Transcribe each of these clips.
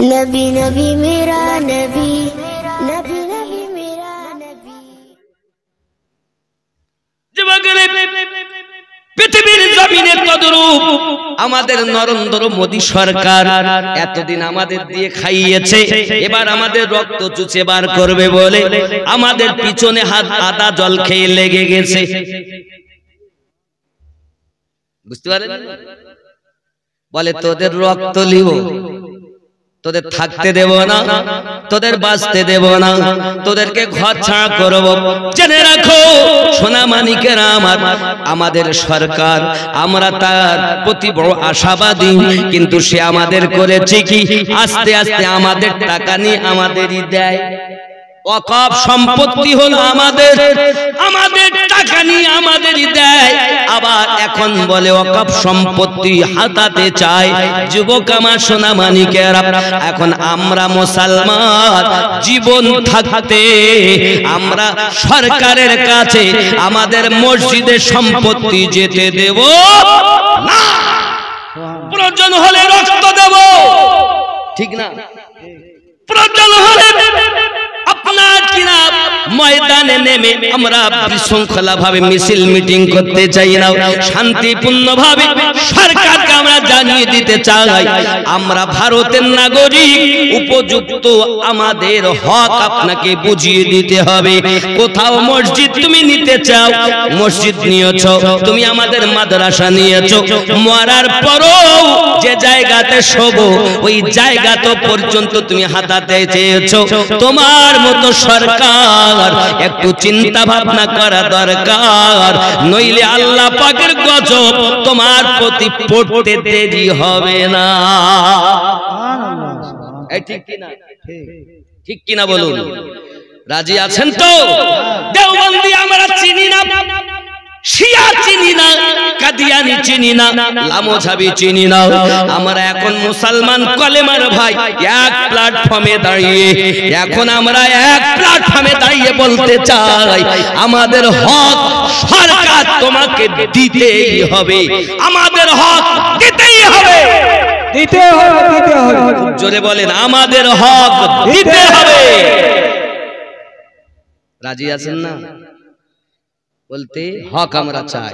नबी नबी मेरा नबी, नबी नबी मेरा नबी। পৃথিবীর জমিনে তদরূপ আমাদের নরেন্দ্র মোদী সরকার এতদিন আমাদের দিয়ে খাইয়েছে, এবার আমাদের রক্ত চুষে বার করবে বলে আমাদের পিছনে হাত আদা জল খেয়ে লেগে গেছে। বুঝতে পারেন? বলে তোদের রক্ত লিব, তোদের থাকতে দেব না, তোদের বাঁচতে দেব না, তোদেরকে ঘর ছাড়া করব। জেনে রাখো সোনা মানিকেরা আমার, আমাদের সরকার, আমরা তার প্রতি বড় আশাবাদী, কিন্তু সে আমাদের করেছে কি আস্তে আস্তে আমাদের টাকা নিয়ে আমাদেরই দেয়। ওয়াকফ সম্পত্তি হলো আমাদের, আমাদের টাকা নিয়ে আমাদেরই দেয়। আবার এখন বলে ওয়াকফ সম্পত্তি হাতাতে চায়। যুবক আমার সোনা মানিকেরা, এখন আমরা মুসলমান জীবন থাকতে আমরা সরকারের কাছে আমাদের মসজিদের সম্পত্তি যেতে দেব না। প্রয়োজন হলে রক্ত দেব, ঠিক না? প্রয়োজন হলে আপনার কিনা ময়দানে নেমে আমরা বিশৃঙ্খলা ভাবে মিছিল মিটিং করতে চাই না, শান্তিপূর্ণ ভাবে সরকারকে আমরা জানিয়ে দিতে চাই আমরা ভারতের নাগরিক, উপযুক্ত আমাদের হক আপনাকে বুঝিয়ে দিতে হবে। কোথাও মসজিদ তুমি নিতে চাও, মসজিদ নিয়েছো, তুমি আমাদের মাদ্রাসা নিয়েছো, মরার পরও যে জায়গাতে শোবো ওই জায়গাতে পর্যন্ত তুমি হাতাতে চেয়েছো। তোমার মতো সরকার একটু চিন্তা ভাবনা করা দরকার, নইলে আল্লাহ পাকের গজব তোমার প্রতি পড়তে দেরি হবে না। ঠিক কিনা? ঠিক কিনা বলুন? রাজি আছেন তো? দেওবন্দি আমরা চিনি না, শিয়া চিনি না, কাদিয়ানি চিনি না, লামোঝাবি চিনি না। আমরা এখন মুসলমান কলেমার ভাই এক প্ল্যাটফর্মে দাঁড়িয়ে, এখন আমরা এক প্ল্যাটফর্মে দাঁড়িয়ে বলতে চাই আমাদের হক সরকার তোমাকে দিতেই হবে, আমাদের হক দিতেই হবে, দিতে হবে, দিতে হবে। জোরে বলেন, আমাদের হক দিতে হবে। রাজি আছেন না? বলতে হক আমরা চাই,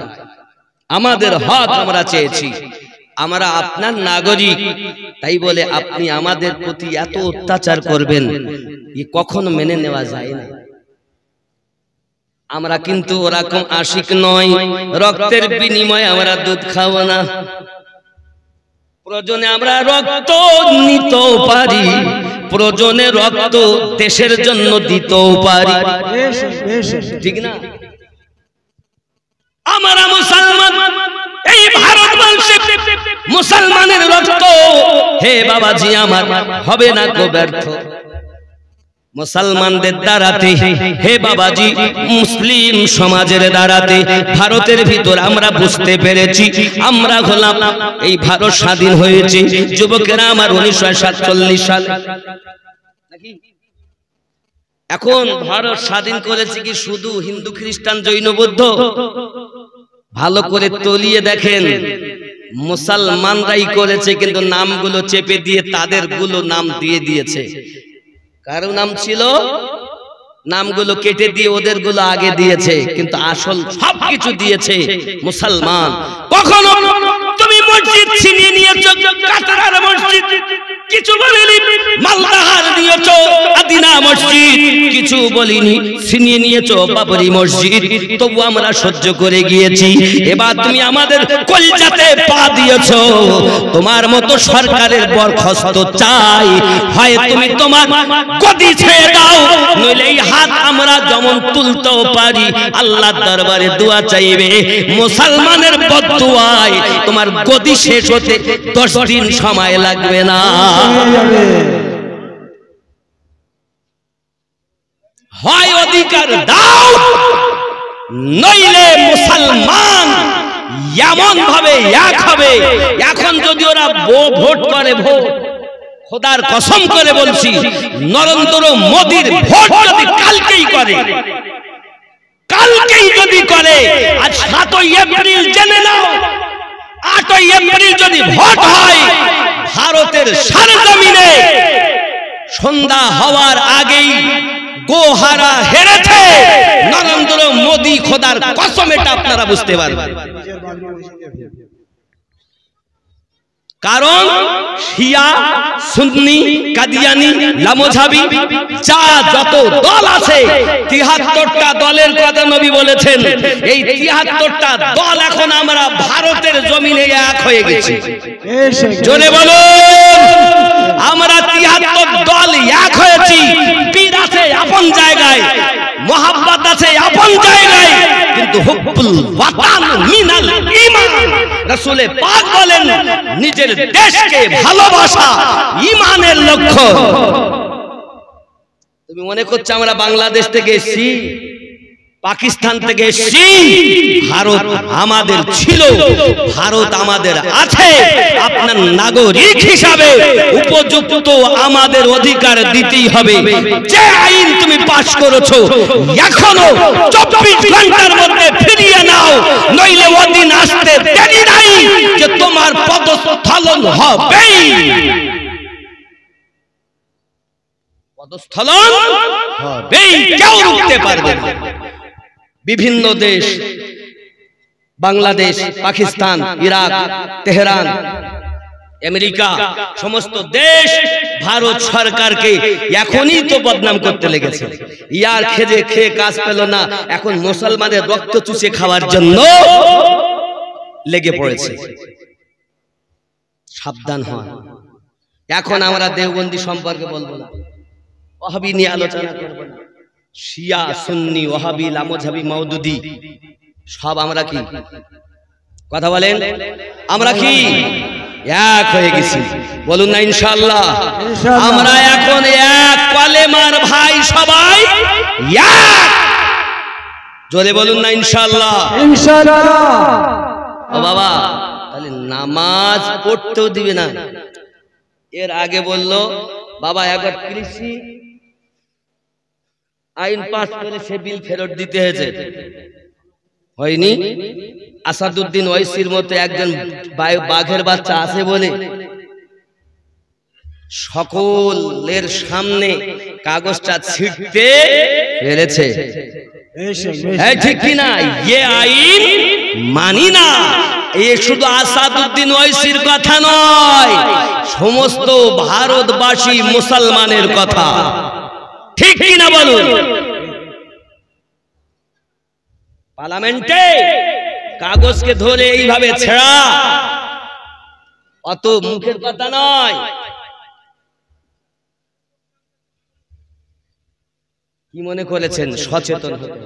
আমাদের হক আমরা চেয়েছি, আমরা আপনার নাগরিক, তাই বলে আপনি আমাদের প্রতি এত অত্যাচার করবেন এ কখনো মেনে নেওয়া যায় না। আমরা কিন্তু ওরকম আশিক নয়, রক্তের বিনিময়ে আমরা দুধ খাবো না। প্রয়োজনে আমরা রক্ত নিতেও পারি, প্রয়োজনে রক্ত দেশের জন্য দিতেও পারি, ঠিক না? আমরা মুসলমান, এই ভারতবর্ষে মুসলমানের রক্ত হে বাবাজি আমার হবে না কো ব্যর্থ। মুসলমানদের দ্বারাতে হে বাবাজি, মুসলিম সমাজের দ্বারাতে ভারতের ভিতর আমরা বুঝতে পেরেছি আমরা হলাম, এই ভারত স্বাধীন হয়েছে যুবকেরা আমার 1947 সালে। এখন ভারত স্বাধীন করেছে কি শুধু হিন্দু, খ্রিস্টান, জৈন, বৌদ্ধ? ভালো করে তলিয়ে দেখেন, মুসলমানরাই করেছে, কিন্তু নামগুলো চেপে দিয়ে তাদের গুলো নাম দিয়ে দিয়েছে। কারো নাম ছিল, নামগুলো কেটে দিয়ে ওদের গুলো আগে দিয়েছে, কিন্তু আসল সবকিছু দিয়েছে মুসলমান। কখনো তুমি মসজিদ ছিনিয়ে নিয়েছো, কাতার মসজিদ কিছু বলিনি, মালদাহার নিয়েছো আদিনা মসজিদ কিছু বলিনি, ছিনিয়ে নিয়েছো বাবরি মসজিদ, তবু আমরা সহ্য করে গিয়েছি। এবার তুমি আমাদের কলজাতে পা দিয়েছো, তোমার মতো সরকারের বরখাস্ত চাই, হয় তুমি তোমার গদি ছেড়ে দাও, নইলে এই হাত আমরা যেমন তুলতেও পারি আল্লাহর দরবারে দোয়া চাইবে। মুসলমানের বদদুয়ায় তোমার গদি শেষ হতে 10 দিন সময় লাগবে না। হয় অধিকার দাও, নইলে মুসলমান এমন ভাবে এক হবে। এখন যদি ওরা ভোট করে, ভোট খোদার কসম করে বলছি, নরেন্দ্র মোদীর ভোট যদি কালকেই করে, কালকেই যদি করে, আজ 7ই এপ্রিল জেনে নাও, 8ই এপ্রিল যদি ভোট হয় ভারতের সারা জমিনে সন্ধ্যা হওয়ার আগেই গোহারা হেরেছে নরেন্দ্র মোদী, খোদার কসম এটা আপনারা বুঝতে পারবেন। কারণ শিয়া, সুন্নি, কাদিয়ানি, লামোঝাবি যা যত দল আছে ৭৩টা দলের কথা নবী বলেছেন। এই ৭৩টা দল এখন আমরা ভারতের জমিনে এক হয়ে গেছি। জোরে বলুন, আমরা ৭৩ দল এক হয়েছি। পীর আছে আপন জায়গায়, মোহাব্বত আছে আপন জায়গায়, কিন্তু হুব্বুল ওয়াতান মিনাল ঈমান। রাসূল পাক বলেন নিজের দেশকে ভালোবাসা ঈমানের লক্ষ্য। তুমি মনে করছো আমরা বাংলাদেশ থেকে এসেছি, পাকিস্তান থেকে এসেছি? ভারত আমাদের ছিল, ভারত আমাদের আছে। আপনার নাগরিক হিসাবে উপযুক্ত আমাদের অধিকার দিতেই হবে। যে আইন তুমি পাশ করেছো এখনো 24 ঘন্টার মধ্যে ফিরিয়ে নাও, নইলে ওদিন আসতে দেরি নাই যে তোমার পদস্খলন হবেই। পদস্খলন হবেই, কেউ রুখতে পারবে না। বিভিন্ন দেশ, Bangladesh, Pakistan, Iraq, Tehran, America, সমস্ত দেশ ভারত সরকারকে এখনই তো বদনাম করতে লেগেছে। ইয়ার খেয়ে কাজ পেল না, এখন মুসলমানের রক্ত চুষে খাওয়ার জন্য লেগে পড়েছে। সাবধান হন। এখন আমরা দেওবন্দি সম্পর্কে বলবো না, ওয়াহাবি নিয়ে আলোচনা করবো না। শিয়া, সুন্নি, ওয়াহাবি, লামোঝাবি, মাউদুদি সব আমরা কি কথা বলেন? আমরা কি এক হয়ে গেছি? বলুন না ইনশাআল্লাহ। আমরা এখন এক কলেমার ভাই, সবাই এক। জোরে বলুন না ইনশাআল্লাহ। ইনশাআল্লাহ। ও বাবা, তাহলে নামাজ পড়তেও দিবে না। এর আগে বললো বাবা একবার কৃষি আইন পাস করে সে বিল ফেরত দিতে হয়েছে, হয়নি। আসাদুদ্দিন ওয়াইসির মতো একজন বাঘের বাচ্চা আছে বলে সকলের সামনে কাগজটা ছিটতে পেরেছে। ঠিক কিনা? এ আইন মানি না। এ শুধু আসাদুদ্দিন ওয়াইসির কথা নয়, সমস্ত ভারতবাসী মুসলমানের কথা। ঠিক কিনা বলুন? পার্লামেন্টে কাগজকে ধরে এইভাবে ছেড়া অত মুখের কথা নয়। কি মনে করেছেন সচেতন হতে?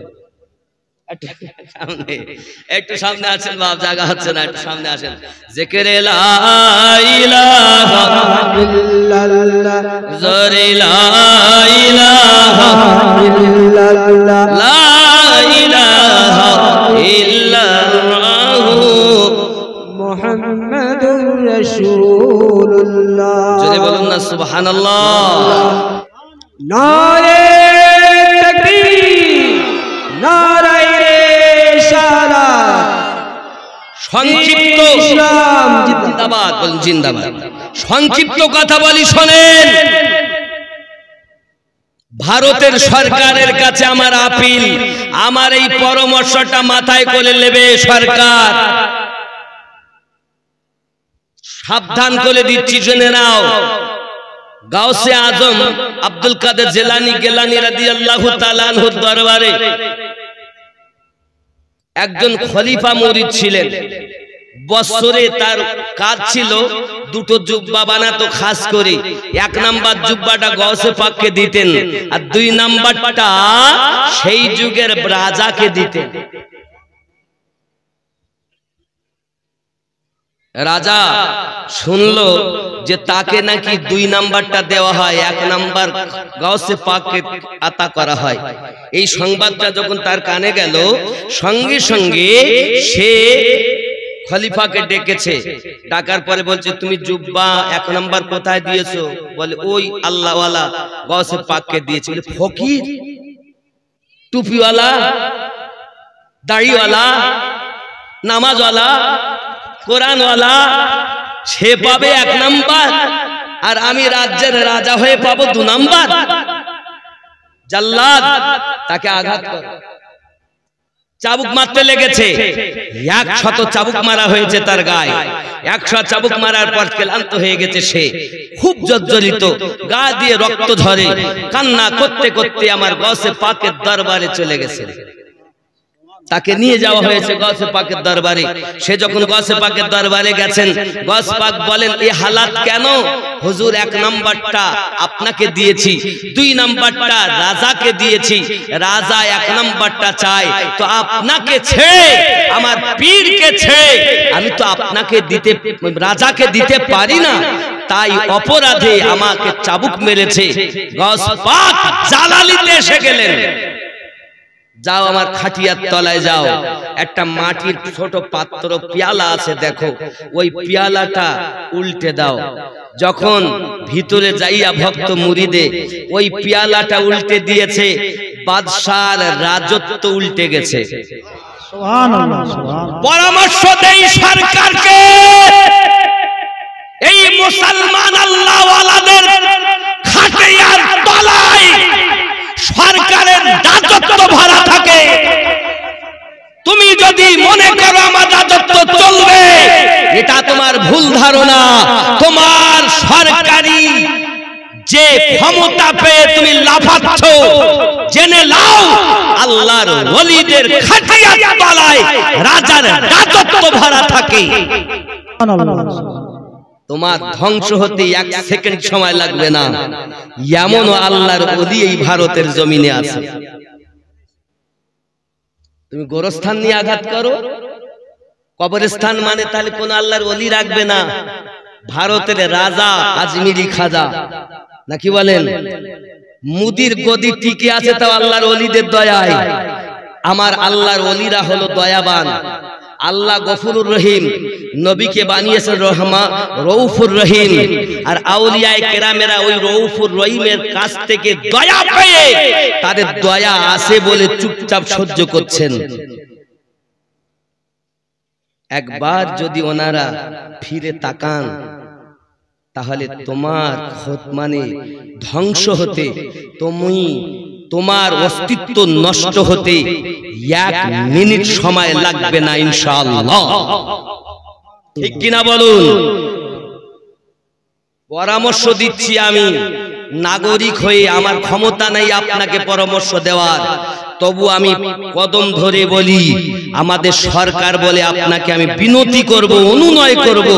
একটু সামনে আসেন বাপ, জায়গা হচ্ছে না, একটু সামনে আসেন। জিকিরে লা ইলাহা ইল্লাল্লাহ, জোরে লা ইলাহা ইল্লাল্লাহ, লা ইলাহা ইল্লাল্লাহ মুহাম্মাদুর রাসূলুল্লাহ। জোরে বলুন না সুবহানাল্লাহ। নারে তাকবীর, নারে রিসালাত। সংক্ষিপ্ত ইসলাম জিন্দাবাদ, বলুন জিন্দাবাদ। সংক্ষিপ্ত কথা বলি শোনেন। ভারতের সরকারের কাছে আমার আপিল, আমার এই পরামর্শটা মাথায় করে নেবে সরকার। সাবধান করে দিচ্ছি, শুনে নাও। গাউসে আজম আব্দুল কাদের জিলানী রাদিয়াল্লাহু তাআলা আনহুর দরবারে একজন খলিফা মুরিদ ছিলেন। বছরে তার কাজ ছিল দুটো জুব্বা বানাতো, খাস করে 1 নাম্বার জুব্বাটা গাউসে পাককে দিতেন, আর 2 নাম্বারটা সেই যুগের রাজাকে দিতেন। রাজা শুনলো যে তাকে নাকি 2 নাম্বারটা দেওয়া হয়, 1 নাম্বার গাউসে পাককে আতা করা হয়। এই সংবাদটা যখন তার কানে গেল, সঙ্গে সঙ্গে সে খলিফাকে ডেকেছে। ডাকার পরে বলছে, তুমি জুব্বা 1 নাম্বার কোথায় দিয়েছো? বলে ওই আল্লাহওয়ালা গাউসে পাককে দিয়েছে। বলে ফকির, টুপিওয়ালা, দাড়িওয়ালা, নামাজওয়ালা, কোরআনওয়ালা, সে পাবে 1 নাম্বার, আর আমি রাজ্যের রাজা হয়ে পাবো 2 নাম্বার। জাল্লাদ তাকে আঘাত করে চাবুক মারতে লেগেছে, 100 চাবুক মারা হয়েছে তার গায়ে। 100 চাবুক মারার পর ক্লান্ত হয়ে গেছে সে, খুব জর্জরিত, গা দিয়ে রক্ত ঝরে, কান্না করতে করতে আমার গৌসে পাকের দরবারে চলে গেছে। তাকে নিয়ে যাওয়া হয়েছে গৌসে পাকের দরবারে। সে যখন গৌসে পাকের দরবারে গেছেন, গৌস পাক বলেন এই হালাত কেন? হুজুর 1 নাম্বারটা আপনাকে দিয়েছি, 2 নাম্বারটা রাজাকে দিয়েছি, রাজা 1 নাম্বারটা চায়, তো আপনাকে ছেড়ে আমার পীরকে ছেড়ে আমি তো আপনাকে দিতে, রাজাকে দিতে পারি না, তাই অপরাধে আমাকে চাবুক মেরেছে। গৌস পাক জালালিতে এসে গেলেন, যাও আমার খাটিয়ার তলায় যাও, একটা মাটির ছোট পাত্র পেয়ালা আছে দেখো, ওই পেয়ালাটা উল্টে দাও। যখন ভিতরে যাইয়া ভক্ত মুরিদে ওই পেয়ালাটা উল্টে দিয়েছে, বাদশার রাজত্ব উল্টে গেছে। সুবহানাল্লাহ, সুবহানাল্লাহ। পরামর্শ দেই সরকারকে, এই মুসলমান আল্লাহওয়ালাদের খাটিয়ার তলায় সরকারের রাজত্ব ভরা থাকে। তুমি যদি মনে করো আমার রাজত্ব চলবে, এটা তোমার ভুল ধারণা। তোমার সরকারি যে ক্ষমতা পেয়ে তুমি লাফাচ্ছ, জেনে নাও আল্লাহর ওলিদের খাটিয়ার তলায় রাজার রাজত্ব ভরা থাকে। তোমার ধ্বংস হতে 1 সেকেন্ড সময় লাগবে না। এমন আল্লাহর ওলি এই ভারতের জমিনে আছে। তুমি গোরস্থান নিয়ে আঘাত করো, কবরস্থান মানে তাহলে কোন আল্লাহর ওলি রাখবে না। ভারতের রাজা আজমিরি খাজা নাকি বলেন, মুদির গদি টিকে আছে তাও আল্লাহর ওলিদের দয়ায়। আমার আল্লাহর ওলিরা হলো দয়াবান। আল্লাহ গফুরুর রহিম, নবীকে বানিয়েছেন রউফুর রহিম, আর আউলিয়ায়ে কেরামেরা ওই রউফুর রহিমের কাছ থেকে দয়া পেয়ে তাদের দয়া আছে বলে চুপচাপ সহ্য করছেন। একবার যদি ওনারা ফিরে তাকান, তাহলে তোমার মানে ধ্বংস হতে, তুমি তোমার অস্তিত্ব নষ্ট হতে 1 মিনিট সময় লাগবে না ইনশাআল্লাহ। ঠিক কিনা বলুন? পরামর্শ দিচ্ছি আমি, নাগরিক হয়ে আমার ক্ষমতা নাই আপনাকে পরামর্শ দেওয়ার, তবু আমি কদম ধরে বলি, আমাদের সরকার বলে আপনাকে আমি বিনতি করব, অনুনয় করব,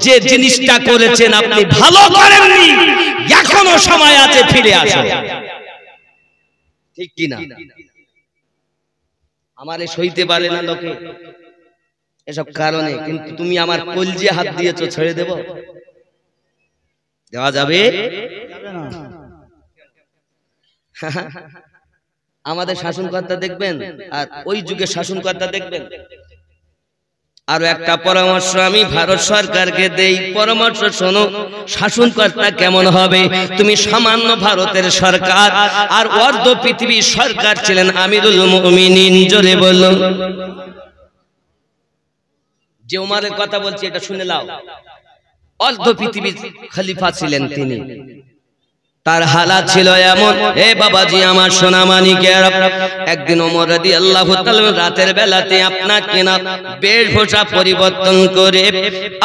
যে জিনিসটা করেছেন আপনি ভালো করেননি, এখনো সময় আছে, ফিরে আসুন। ঠিক কিনা? আমারে সইতে পারে না লোকে এসব কারণে, কিন্তু তুমি আমার কলজে হাত দিয়েছো, ছেড়ে দেব? দেওয়া যাবে? আমাদের শাসনকর্তা দেখবেন আর ওই যুগে শাসনকর্তা দেখবেন। আরো একটা পরামর্শ আমি ভারত সরকারকে দেই, পরামর্শ শোনো। শাসনকর্তা কেমন হবে? তুমি সামান্য ভারতের সরকার, আর অর্ধ পৃথিবীর সরকার ছিলেন আমিরুল মুমিনিন। জোরে বলো। যে উমারের কথা বলছি এটা শুনে নাও। অর্ধ পৃথিবীর খলিফা ছিলেন তিনি। তার হালাত ছিল এমন, এ বাবাজি আমার সোনা মানিকের, একদিন ওমর রাদিয়াল্লাহু তাআলা রাতের বেলাতে আপনার কেনা বেশভূষা পরিবর্তন করে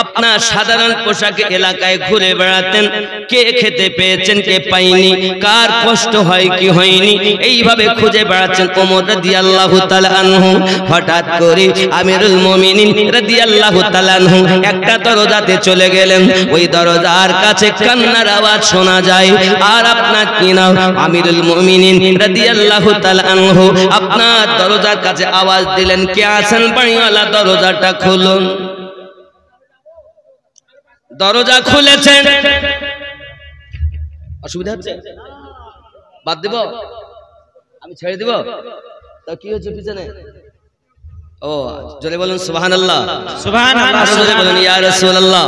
আপনার সাধারণ পোশাকে এলাকায় ঘুরে বেড়াতেন। কে খেতে পেয়েছেন, কে পায়নি, কার কষ্ট হয় কি হয়নি, এইভাবে খুঁজে বেড়াচ্ছেন ওমর রাদিয়াল্লাহু তাআলা আনহু। হঠাৎ করে আমিরুল মুমিনিন রাদিয়াল্লাহু তাআলা আনহু একটা দরজাতে চলে গেলেন। ওই দরজার কাছে কান্নার আওয়াজ শোনা যায়। আর আপনার কি নাম? আমিরুল মুমিনিন রাদিয়াল্লাহু তাআলা আনহু আপনার দরজার কাছে আওয়াজ দিলেন, কে আছেন বাড়িওয়ালা, দরজাটা খুলুন। দরজা খুলেছেন। অসুবিধা হচ্ছে? বাদ দেব? আমি ছেড়ে দিব? তা কি হচ্ছে পিছনে? ও জোরে বলুন সুবহানাল্লাহ, সুবহানাল্লাহ। জোরে বলুন ইয়া রাসূলুল্লাহ,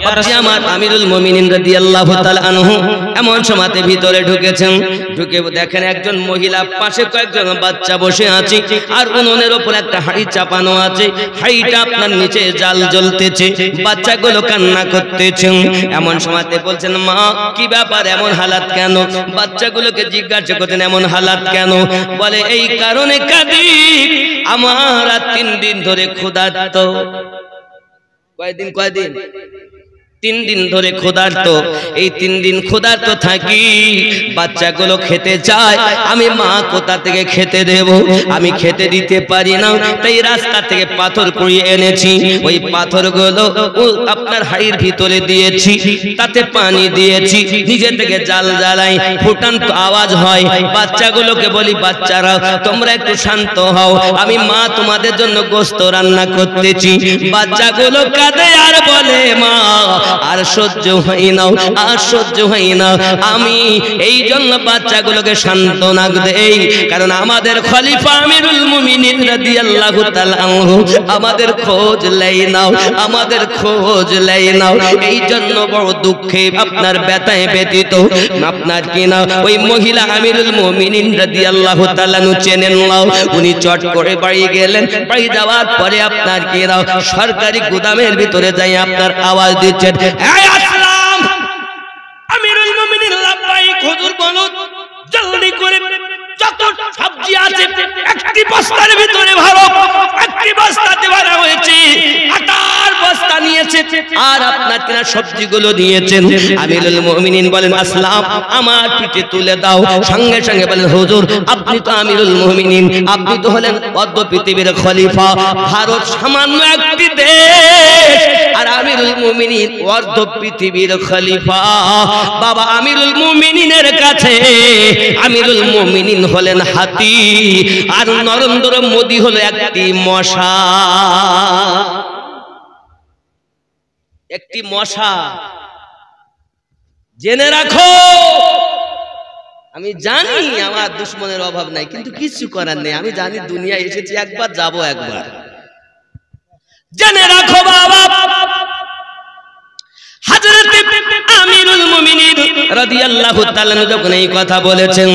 বাপজি আমার আমিরুল মুমিনিন রাদিয়াল্লাহু তাআলা আনহু এমন সময়তে ভিতরে ঢুকেছেন, ঢুকে দেখেন একজন মহিলা পাশে কয়েকজন বাচ্চা বসে আছে, আর উনুনের উপর একটা হাঁড়ি চাপানো আছে, হাঁড়িটা আপনার নিচে জাল জ্বলতেছে, বাচ্চাগুলো কান্না করতেছে। এমন সময়তে বলছেন মা কি ব্যাপার, এমন হালাত কেন? বাচ্চাগুলোকে জিজ্ঞাসা করতেন এমন হালাত কেন? বলে এই কারণে কাঁদি, আমার 3 দিন ধরে ক্ষুধার্ত। কয়দিন 3 দিন ধরে ক্ষুধার্ত। এই 3 দিন ক্ষুধার্ত থাকি, বাচ্চাগুলো খেতে চায়, আমি মা কোথা থেকে খেতে দেব? আমি খেতে দিতে পারি না, তাই রাস্তা থেকে পাথর কুড়িয়ে এনেছি। ওই পাথরগুলো আপনার হাড়ির ভিতরে দিয়েছি, তাতে পানি দিয়েছি, নিজে থেকে জাল জ্বালাই, ফুটান্ত আওয়াজ হয়। বাচ্চাগুলোকে বলি বাচ্চারা তোমরা একটু শান্ত হও, আমি মা তোমাদের জন্য গোশত রান্না করতেছি। বাচ্চাগুলো কাঁদে আর বলে মা আর সহ্য হয় না, আর সহ্য হয় না। আমি এই জন্য বাচ্চাগুলোকে সান্ত্বনা দেই, কারণ আমাদের খলিফা আমিরুল মুমিনিন রাদিয়াল্লাহু তাআলা আনহু আমাদের খোঁজ লেই নাও, আমাদের খোঁজ লেই নাও। এই জন্য বড় দুঃখে আপনার ব্যথায় ব্যতীত আপনার কিনা ওই মহিলা আমিরুল মুমিনিন রাদিয়াল্লাহু তাআলা চেনেন নাও। উনি চট করে বাড়ি গেলেন, বাড়ি যাওয়ার পরে আপনার কিনা সরকারি গুদামের ভিতরে যাই আপনার আওয়াজ দিচ্ছেন আসলাম আমিরুল মুমিনিন লাব্বাইক হুজুর বলুন, জলদি করে যত সবজি আছে একটি বস্তার ভিতরে ভরো। একটি বস্তাতে ভরা হয়েছে, আটার বস্তা নিয়েছে, আর আপনার কিনা সবজিগুলো নিয়েছেন। আমিরুল মুমিনিন বলেন আসলাম আমার পিঠে তুলে দাও। সঙ্গে সঙ্গে বলেন হুজুর আপনি তো আমিরুল মুমিনিন, আপনি তো হলেন অর্ধ পৃথিবীর খলিফা। ভারত সামান্য একটি দেশ, আর আমিরুল মুমিনিন অর্ধ পৃথিবীর খলিফা। বাবা আমিরুল মুমিনিনের কাছে আমিরুল মুমিনিন হলেন হাতি, আর নরেন্দ্র মোদী হলো একটি মশা। একটি মশা, জেনে রাখো। আমি জানি আমার দুশ্মনের অভাব নাই, কিন্তু কিছু করার নেই। আমি জানি দুনিয়া এসেছি একবার, যাব একবার। জেনে রাখো বাবা, হযরত আমিরুল মুমিনিন রাদিয়াল্লাহু তাআলা যখন এই কথা বলেছেন,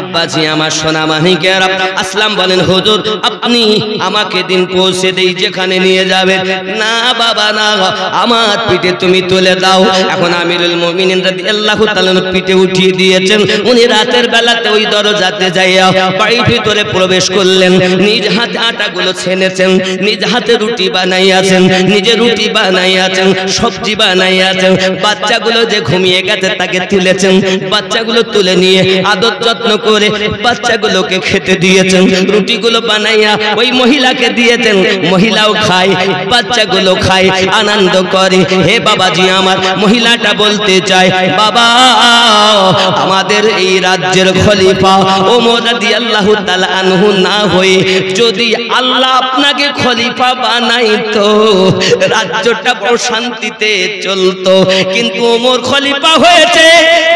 আব্বাজি আমার সোনা মানিকেরা আসলাম বলেন হুজুর আপনি আমাকে দিন পৌঁছে দেই যেখানে নিয়ে যাবেন। না বাবা না, আমার পিঠে তুমি তুলে দাও। এখন আমিরুল মুমিনিন রাদিয়াল্লাহু তাআলা পিঠে উঠিয়ে দিয়েছেন। উনি রাতের বেলাতে ওই দরজাতে যাইয়া বাড়ির ভিতরে প্রবেশ করলেন, নিজ হাতে আটাগুলো ছেনেছেন, নিজ হাতে রুটি বানাইয়াছেন, নিজে রুটি বানাইয়াছেন, সবজি বানাইয়াছেন। বাচ্চাগুলো যে ঘুমিয়ে গেছে তাকে তুলেছেন, বাচ্চাগুলো তুলে নিয়ে আদর যত্ন করে বাচ্চাগুলোকে খেতে দিয়েছেন। রুটিগুলো বানাইয়া ওই মহিলাকে দিয়েছেন, মহিলাও খায়, বাচ্চাগুলো খায়, আনন্দ করে। হে বাবাজি আমার, মহিলাটা বলতে চায় বাবা আমাদের এই রাজ্যের খলিফা ওমর রাদিয়াল্লাহু তাআলা আনহু না হয়ে যদি আল্লাহ আপনাকে খলিফা বানাইতো, রাজ্যটা বড় শান্তিতে চলতো। কিন্তু ওমর খলিফা হয়েছে,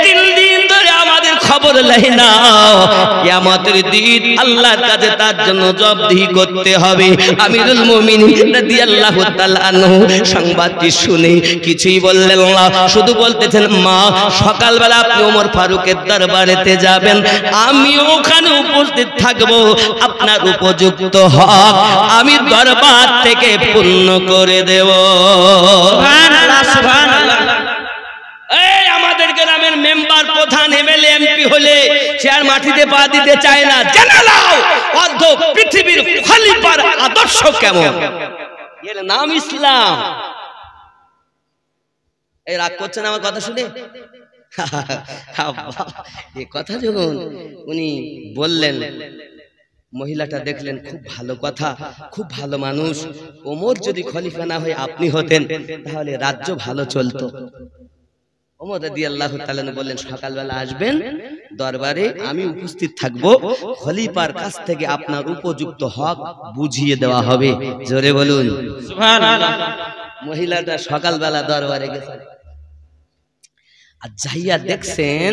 3 দিন ধরে আমাদের খবর লাই না। কিয়ামতের দিন আল্লাহর কাছে তার জন্য জবাবদিহি করতে হবে। আমিরুল মুমিনিন রাদিয়াল্লাহু তাআলা আনহু সংবাদটি শুনে কিছুই বললেন না, শুধু বলতেছেন মা সকালবেলা আপনি ওমর ফারুকের দরবারেতে যাবেন, আমি ওখানে উপস্থিত থাকব, আপনার উপযুক্ত হক আমি দরবার থেকে পূর্ণ করে দেব। সুবহানাল্লাহ সুবহানাল্লাহ। এই আমাদের গ্রামের মেম্বার প্রধান এমএলএ এমপি হলে সে আর মাটিতে পা দিতে চায় না। জেনে নাও অর্ধ পৃথিবীর খলিফার আদর্শ কেমন, এর নাম ইসলাম। এই রাগ করছেন আমার কথা শুনে? এই কথা যখন উনি বললেন, মহিলাটা দেখলেন খুব ভালো কথা, খুব ভালো মানুষ। ওমর যদি খলিফা না হয়ে আপনি হতেন তাহলে রাজ্য ভালো চলতো। ওমর রাদিয়াল্লাহু তাআলা বললেন সকালবেলা আসবেন দরবারে, আমি উপস্থিত থাকব, খলিফার কাছ থেকে আপনার উপযুক্ত হক বুঝিয়ে দেওয়া হবে। জোরে বলুন সুবহানাল্লাহ। মহিলাটা সকালবেলা দরবারে গেছে, আর যাইয়া দেখছেন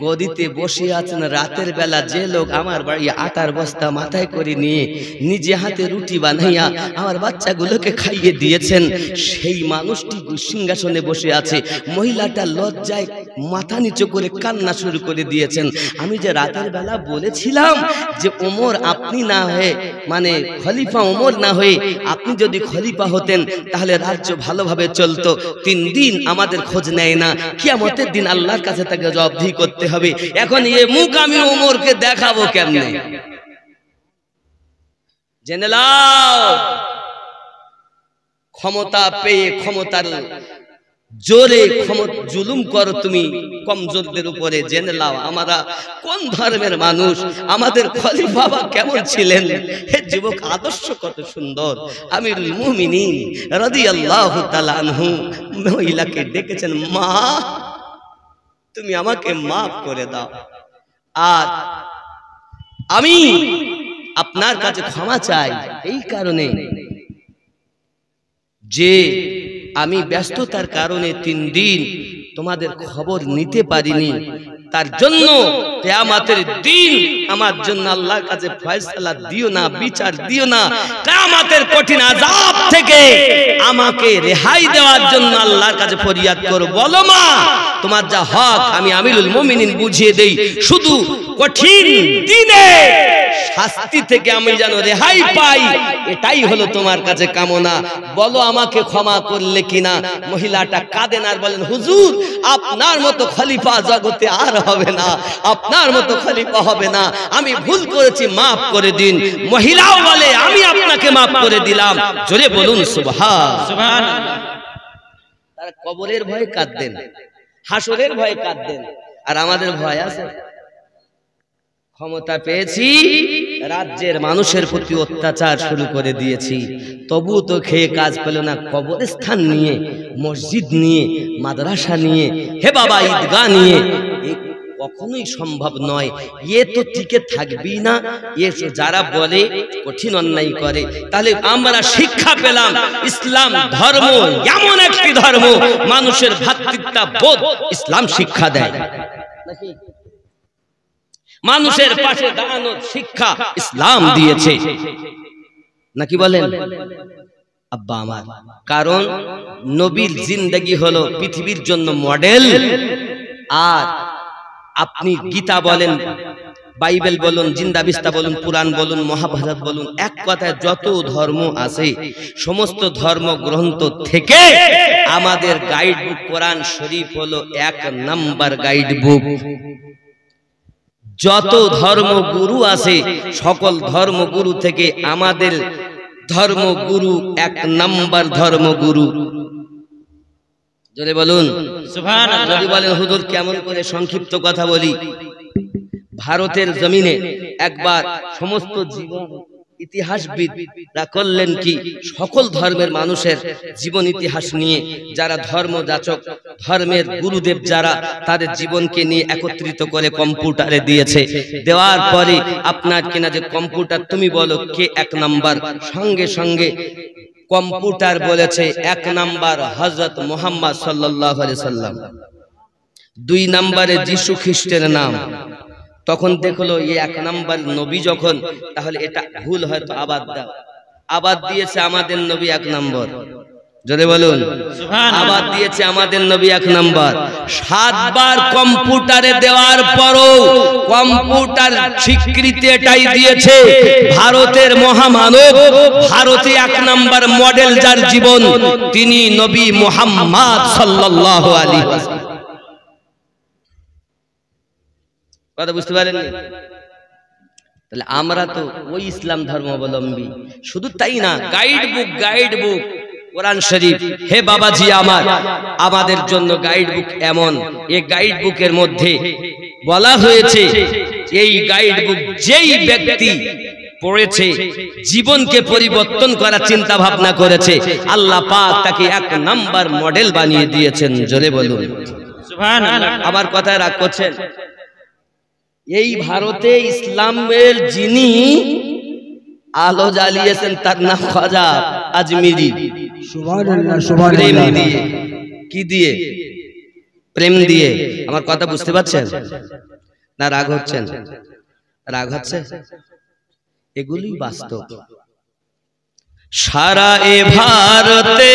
গদিতে বসে আছেন রাতের বেলা যে লোক আমার বাড়ি আটার বস্তা মাথায় করে নিয়ে নিজে হাতে রুটি বানাইয়া আমার বাচ্চাগুলোকে খাইয়ে দিয়েছেন, সেই মানুষটি সিংহাসনে বসে আছে। মহিলাটা লজ্জায় মাথা নিচু করে কান্না শুরু করে দিয়েছেন। আমি যে রাতের বেলা বলেছিলাম যে ওমর আপনি না হয়ে, মানে খলিফা ওমর না হয়ে আপনি যদি খলিফা হতেন তাহলে রাজ্য ভালোভাবে চলতো। 3 দিন আমাদের খোঁজ নেয় না, কিয়ামতের দিন আল্লাহর কাছে তাকে জবাবদিহি করতে হবে। এখন এই মুখ আমি ওমরকে দেখাবো কেমনে? জেনে নাও, ক্ষমতা পেয়ে ক্ষমতার জোরে জুলুম করো তুমি কমজোরদের উপরে। জেনে নাও আমরা কোন ধর্মের মানুষ, আমাদের খলিফা বাবা কেমন ছিলেন। হে যুবক, আদর্শ কত সুন্দর। আমিরুল মুমিনিন রাদিয়াল্লাহু তাআলা আনহু মহিলাকে ডেকেছেন, মা তুমি আমাকে মাফ করে দাও, আর আমি আপনার কাছে ক্ষমা চাই এই কারণে যে আমি ব্যস্ততার কারণে 3 দিন তোমাদের খবর নিতে পারিনি। তার জন্য কিয়ামতের দিন আমার জন্য আল্লাহর কাছে ফয়সালা দিও না, বিচার দিও না। কিয়ামতের কঠিন আযাব থেকে আমাকে রেহাই দেওয়ার জন্য আল্লাহর কাছে ফরিয়াদ করো। বলো মা, তোমার যা হক আমি আমিরুল মুমিনিন বুঝিয়ে দেই, শুধু কঠিন দিনে শাস্তি থেকে আমি যেন রেহাই পাই, এটাই হলো তোমার কাছে কামনা। বলো আমাকে ক্ষমা করলে কিনা। মহিলাটা কাঁদেন আর বলেন, হুজুর আপনার মতো খলিফা জগতে আর হবে না, আপনার মতো খলিফা হবে না, আমি ভুল করেছি, মাফ করে দিন। মহিলাও বলে, আমি আপনাকে মাফ করে দিলাম। জোরে বলুন সুবহান। তারা কবরের ভয়ে কাঁদেন, হাসরের ভয়ে কাঁদেন, আর আমাদের ভয় আছে। ক্ষমতা পেয়েছি, রাজ্যের মানুষের প্রতি অত্যাচার শুরু করে দিয়েছি, তবু তো খেয়ে কাজ পেল না। কবরস্থান নিয়ে, মসজিদ নিয়ে, মাদ্রাসা নিয়ে, হে বাবা ঈদগাহ নিয়ে, কখনোই সম্ভব নয়। এ তো টিকে থাকবেই না। এ যারা বলে কঠিন অন্যায় করে, তাহলে আমরা শিক্ষা পেলাম ইসলাম ধর্ম এমন একটি ধর্ম, মানুষের ভ্রাতৃত্ববোধ ইসলাম শিক্ষা দেয়। মানুষের পাশে দাঁড়ানোর শিক্ষা ইসলাম দিয়েছে, নাকি বলেন আব্বা আমার? কারণ নবীর জিন্দেগি হলো পৃথিবীর জন্য মডেল। আর আপনি গীতা বলেন, বাইবেল বলুন, জিন্দাবিস্তা বলুন, পুরাণ বলুন, মহাভারত বলুন, এক কথায় যত ধর্ম আছে সমস্ত ধর্ম গ্রন্থ থেকে আমাদের গাইড বুক কোরআন শরীফ হলো 1 নাম্বার গাইড বুক। যত ধর্মগুরু আছে সকল ধর্মগুরু থেকে আমাদের ধর্মগুরু 1 নাম্বার ধর্মগুরু। যদি বলুন সুবহানাল্লাহ। যদি বলেন হুজুর কেমন করে সংক্ষিপ্ত কথা বলি, ভারতের জমিনে একবার সমস্ত জীবন ইতিহাসবিদরা করলেন কি, সকল ধর্মের মানুষের জীবন ইতিহাস নিয়ে, যারা ধর্ম যাচক, ধর্মের গুরুদেব যারা, তাদের জীবনকে নিয়ে একত্রিত করে কম্পিউটারে দিয়েছে। দেওয়ার পরে আপনার কিনা যে কম্পিউটার তুমি বলো কে 1 নাম্বার, সঙ্গে সঙ্গে কম্পিউটার বলেছে 1 নাম্বার হযরত মুহাম্মদ সাল্লাল্লাহু আলাইহি সাল্লাম, 2 নম্বরে যিশু খ্রিস্টের নাম। তখন দেখলো এই 1 নাম্বার নবী যখন, তাহলে এটা ভুল, হয়তো আবাদ দিয়েছে আমাদের নবী 1 নাম্বার। জোরে বলুন সুবহানাল্লাহ। আবাদ দিয়েছে আমাদের নবী 1 নাম্বার। 7 বার কম্পিউটারে দেওয়ার পরও কম্পিউটার স্বীকৃতি এটাই দিয়েছে, ভারতের মহামানব, ভারতে 1 নাম্বার মডেল যার জীবন, তিনি নবী মুহাম্মদ সাল্লাল্লাহু আলাইহি ওয়াসাল্লাম। কথা বুঝতে পারেন? তাহলে আমরা তো ওই ইসলাম ধর্মাবলম্বী। শুধু তাই না, গাইড বুক কোরআন শরীফ। হে বাবাজি আমার, আমাদের জন্য গাইড বুক এমন, এই গাইড বুকের মধ্যে বলা হয়েছে, এই গাইড বুক যেই ব্যক্তি পড়েছে, জীবনকে পরিবর্তন করার চিন্তা ভাবনা করেছে, আল্লাহ পাক তাকে 1 নাম্বার মডেল বানিয়ে দিয়েছেন। জোরে বলুন সুবহানাল্লাহ। আমার কথা রাগ করছেন? এই ভারতে ইসলামের যিনি আলো জ্বালিয়েছেন তার নাম খাজা আজমিরি। সুবহানাল্লাহ সুবহানাল্লাহ। কি দিয়ে? প্রেম দিয়ে। আমার কথা বুঝতে পারছেন না? রাগ হচ্ছেন? রাগ হচ্ছে? এগুলি বাস্তব। সারা এ ভারতে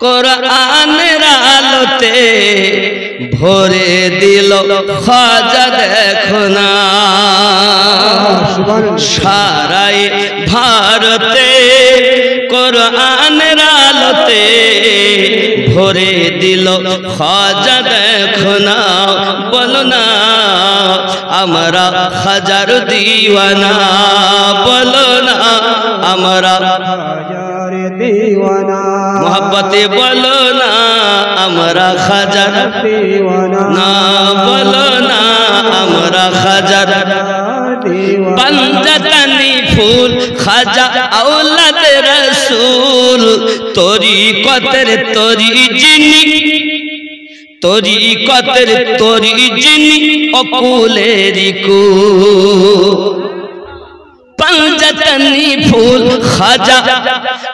কোরআনের আলোতে ভরে দিল খাজা দেখো না। সারা এ ভারতে কোরআনের আলোতে ভরে দিল খাজা দেখো না। বলো না আমরা খাজার দিওয়ানা, বলো না আমরা খাজার দিওয়ানা, মোহব্বতে বলো না আমরা খাজার দিওয়ানা, না, বলো না আমরা খাজার দিওয়ানা। पंजतनी फूल खाजा औलाद रसूल तोरी कतर तोरी जिनी, तोरी कतर तोरी जिनी अकुले रिकू। पंजतनी फूल खाजा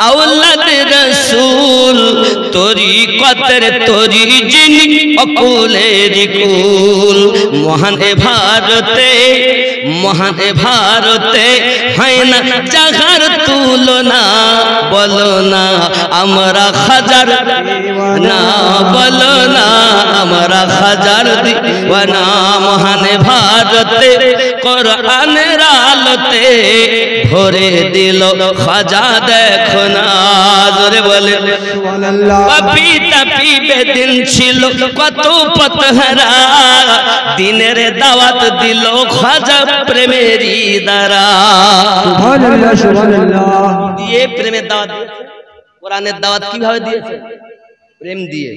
औलाद रसूल तोरी कतर तोरी जिनी अकुले रिकुल। महान भारते महान भारते है ना जगार तुलना, बोलो ना हमरा खाजार ना, बोलो ना हमरा खाजार दीवाना। महान भारते कुराনের আলোতে ভরে দিল খাজা দেখো না। জোরে বলে পাপি তাপি বেদিন ছিল কত পথহারা, দিনের দাওয়াত দিল খাজা প্রেমেরই দ্বারা। সুবহানাল্লাহ সুবহানাল্লাহ। দিয়ে প্রেমের দাওয়াত, কোরআনের দাওয়াত কিভাবে দিয়েছে? প্রেম দিয়ে।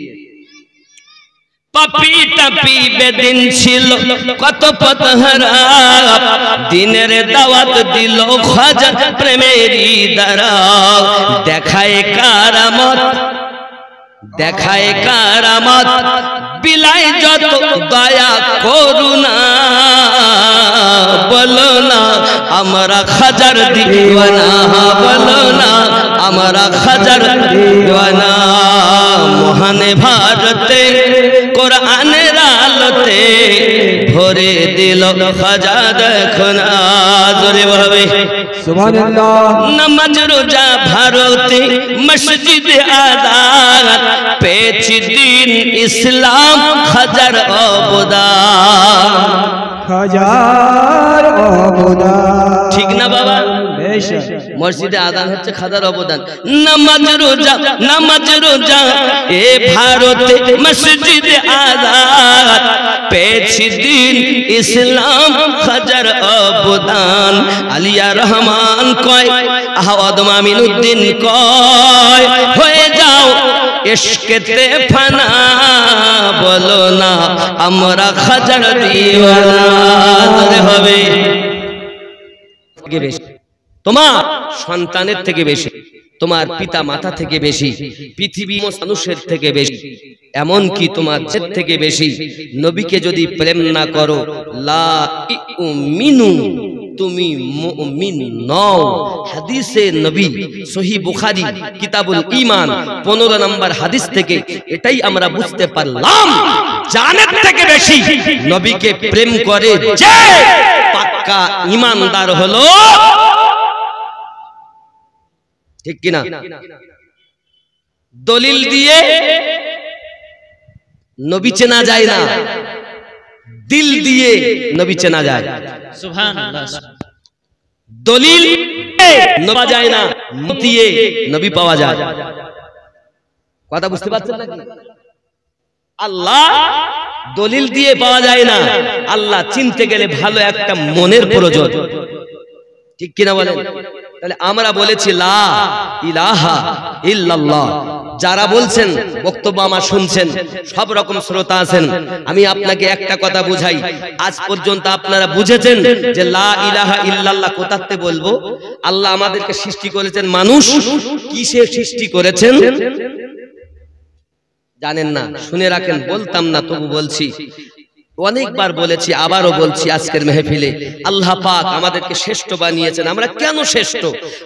পাপি তাপি বেদিন ছিল কত পথহারা, দিনের দাওয়াত দিল খাজা প্রেমেরই দ্বারা। দেখায় কারামত, দেখায় কারামত, বিলায় যত দয়া করুণা। বলো না আমরা খাজার দিওয়ানা, বলো না আমরা খাজার দিওয়ানা। মহান ভারতে কোরআনের আলোতে ভরে দিল খাজা দেখো না। জোরে ভাবে সুবহানাল্লাহ। নামাজ রোজা ভারতে মসজিদ আজাদ পেয়েছি দিন ইসলাম খাজার অবদান। খাজার অবদান। ঠিক না বাবা? বেশ। মসজিদে আজান হচ্ছে খাজার অবদান। নামাজ রোজা, নামাজ রোজা এ ভারতে মসজিদে আজাদ পেয়েছি দিন ইসলাম খাজার অবদান। আলিয়া রহমান কয়, আহমদ মামিনুদ্দিন কয়, হয়ে যাও ইশকেতে ফানা, বলো না আমরা খাজার দিওয়ানা। হবে তোমার সন্তানের থেকে বেশি, তোমার পিতা মাতা থেকে বেশি, পৃথিবী মানুষের থেকে বেশি, এমন কি তোমার জেদ থেকে বেশি নবীকে যদি প্রেম না করো, লা ইউমিনু, তুমি মুমিন নও। হাদিসে নবী সহিহ বুখারী কিতাবুল ঈমান 15 নম্বর হাদিস থেকে এটাই আমরা বুঝতে পারলাম, জানের থেকে বেশি নবীকে প্রেম করে যে পাক্কা ঈমানদার হলো। ঠিক কিনা? দলিল দিয়ে নবী চেনা যায় না, দিল দিয়ে নবী চেনা যায়। সুবহানাল্লাহ। দলিল পাওয়া যায় না, দিয়ে নবী পাওয়া যায়। কথা বুঝতে পারছেন নাকি? আল্লাহ দলিল দিয়ে পাওয়া যায় না, আল্লাহ চিনতে গেলে ভালো একটা মনের প্রয়োজন। ঠিক কিনা বলেন? তাহলে আমরা বলেছি লা ইলাহা ইল্লাল্লাহ। যারা বলছেন বক্তব্য আমার শুনছেন, সব রকম শ্রোতা আছেন, আমি আপনাকে একটা কথা বুঝাই। আজ পর্যন্ত আপনারা বুঝেছেন যে লা ইলাহা ইল্লাল্লাহ কোথাতে বলবো? আল্লাহ আমাদেরকে সৃষ্টি করেছেন মানুষ, কিসে সৃষ্টি করেছেন জানেন না? শুনে রাখেন, বলতাম না তবু বলছি, অনেকবার বলেছি, আবারও বলছি আজকের মেহফিলে, আল্লাহ পাক আমাদেরকে শ্রেষ্ঠ বানিয়েছেন। আমরা কেন শ্রেষ্ঠ?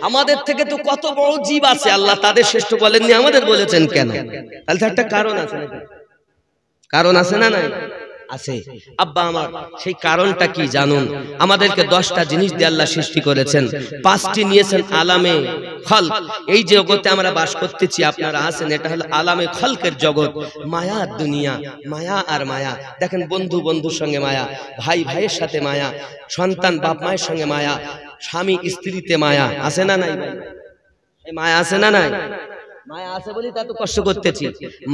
আমাদের থেকে তো কত বড় জীব আছে, আল্লাহ তাদের শ্রেষ্ঠ বলেননি, আমাদের বলেছেন কেন? তাহলে তো একটা কারণ আছে। কারণ আছে না নাই? আছে। আব্বা আমার, সেই কারণটা কি জানুন? আমাদেরকে 10টা জিনিস দিয়ে আল্লাহ সৃষ্টি করেছেন, 5টি নিয়েছেন আলামে খলক। এই জগতে আমরা বাস করতেছি, আপনারা আছেন, এটা হলো আলামে খলকের জগৎ। মায়া দুনিয়া, মায়া আর মায়া। দেখেন, বন্ধু বন্ধুর সঙ্গে মায়া, ভাই ভাইয়ের সাথে মায়া, সন্তান বাপ মায়ের সঙ্গে মায়া, স্বামী স্ত্রীতে মায়া, আছে না নাই? এই মায়া আছে না নাই? মায়া আছে বলি তা তো কষ্ট করতেছি,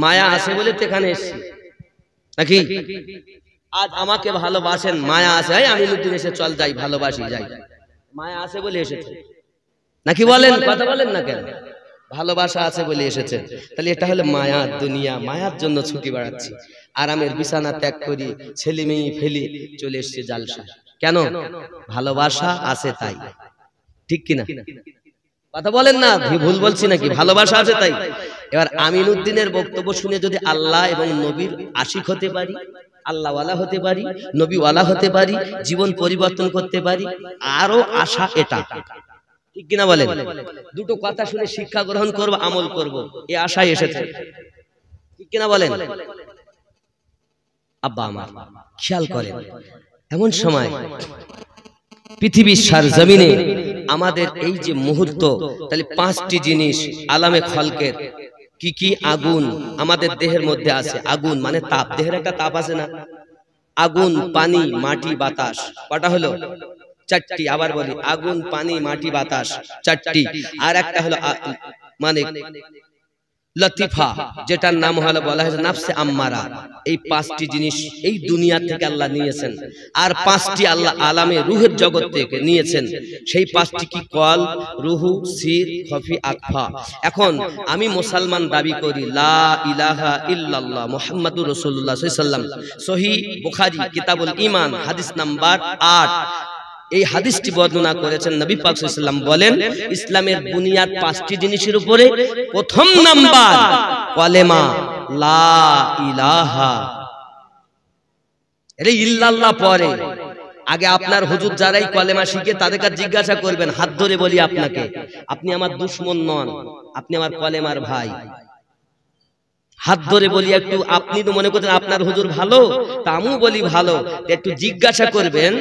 মায়া আছে বলে তো এখানে এসেছি নাকি? আজ আমাকে ভালোবাসেন, মায়া আছে, আমি নতুন এসে চল যাই, ভালোবাসি যাই, মায়া আছে বলে এসেছে নাকি? বলেন, কথা বলেন না কেন? ভালোবাসা আছে বলে এসেছে। তাহলে এটা হলো মায়া দুনিয়া, মায়ার জন্য ছুটি বাড়াচ্ছি, আরামের বিছানা ত্যাগ করি, ছেলে মেয়ে ফেলি চলে এসছে জালসা। কেন? ভালোবাসা আছে তাই, ঠিক কিনা? কথা বলেন না, ভুল বলছি নাকি? ভালোবাসা আছে তাই। এবার আমিনউদ্দিনের বক্তব্য শুনে যদি আল্লাহ এবং নবীর আশিক হতে পারি, আল্লাহওয়ালা হতে পারি, নবীওয়ালা হতে পারি, জীবন পরিবর্তন করতে পারি, আরো আশা এটা, ঠিক কিনা বলেন? দুটো কথা শুনে শিক্ষা গ্রহণ করব, আমল করব, এই আশায় এসেছে, ঠিক কিনা বলেন? আব্বা আমার, খেয়াল করেন, এমন সময় পৃথিবীর সারজমিনে আমাদের এই যে মুহূর্ত, তাহলে 5টি জিনিস আলামে খলকের। কি কি? আগুন আমাদের দেহের মধ্যে আছে, আগুন মানে তাপ, দেহের একটা তাপ আছে না? আগুন, পানি, মাটি, বাতাস। কটা হলো? 4টি। আবার বলি, আগুন, পানি, মাটি, বাতাস, 4টি। আর একটা হলো মানে লতিফা, যেটার নাম হলো বলা হয়েছে নাফসে আম্মারা। এই 5টি জিনিস এই দুনিয়া থেকে আল্লাহ নিয়েছেন, আর 5টি আল্লাহ আলামে রুহের জগৎ থেকে নিয়েছেন। সেই 5টি কি? কল, রুহু, সির, খফি, আকফা। এখন আমি মুসলমান দাবি করি, লা ইলাহা ইল্লাল্লাহ মুহাম্মাদুর রাসূলুল্লাহ সাল্লাল্লাহু আলাইহি ওয়াসাল্লাম। সহিহ বুখারী কিতাবুল ঈমান হাদিস নাম্বার 8। এই হাদিসটি বর্ণনা করেছেন নবী পাক সাল্লাল্লাহু আলাইহি ওয়াসাল্লাম, বলেন ইসলামের বুনিয়াদ 5টি জিনিসের উপরে। প্রথম নাম্বার কলেমা, লা ইলাহা। আরে ইল্লাল্লাহ পরে, আগে আপনার হুজুর যারাই কলেমা শিখে তাদের কাছে জিজ্ঞাসা করবেন, হাত ধরে বলি আপনাকে, আপনি আমার দুশমন নন, আপনি আমার কলেমার ভাই। হাত ধরে বলি একটু, আপনি তো মনে করছেন আপনার হুজুর ভালো, তা আমিও বলি ভালো, একটু জিজ্ঞাসা করবেন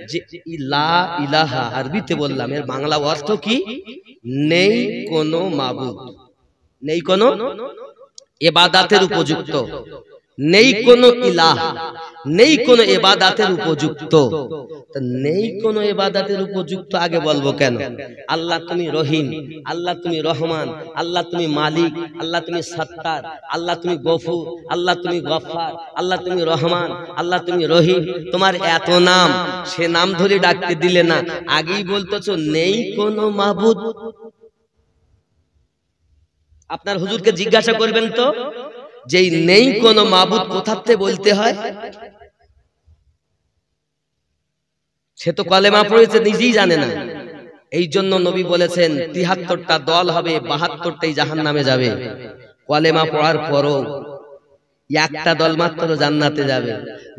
যে লা ইলাহা আরবিতে বললাম, এর বাংলা অর্থ কি? নেই কোনো মাবুদ, নেই কোনো ইবাদতের উপযুক্ত, নেই কোনো ইলাহ, নেই কোনো ইবাদতের উপযুক্ত। নেই কোনো ইবাদতের উপযুক্ত আগে বলবো কেন? আল্লাহ তুমি রহিম, আল্লাহ তুমি রহমান, আল্লাহ তুমি মালিক, আল্লাহ তুমি সত্তার, আল্লাহ তুমি গফুর, আল্লাহ তুমি গফফার, আল্লাহ তুমি রহমান, আল্লাহ তুমি রহিম। তোমার এত নাম, সে নাম ধরে ডাকতে দিলে না, আগেই বলতেছো নেই কোনো মাবুদ। আপনার হুজুরকে জিজ্ঞাসা করবেন তো, যেই নেই কোনো মাবুদ কোথাতে বলতে হয়? সে তো কলেমা পড়েছে, নিজেই জানে না। এই জন্য নবী বলেছেন ৭৩টা দল হবে, ৭২টাই জাহান্নামে যাবে। কলেমা পড়ার পরও একটা দল মাত্র জান্নাতে যাবে।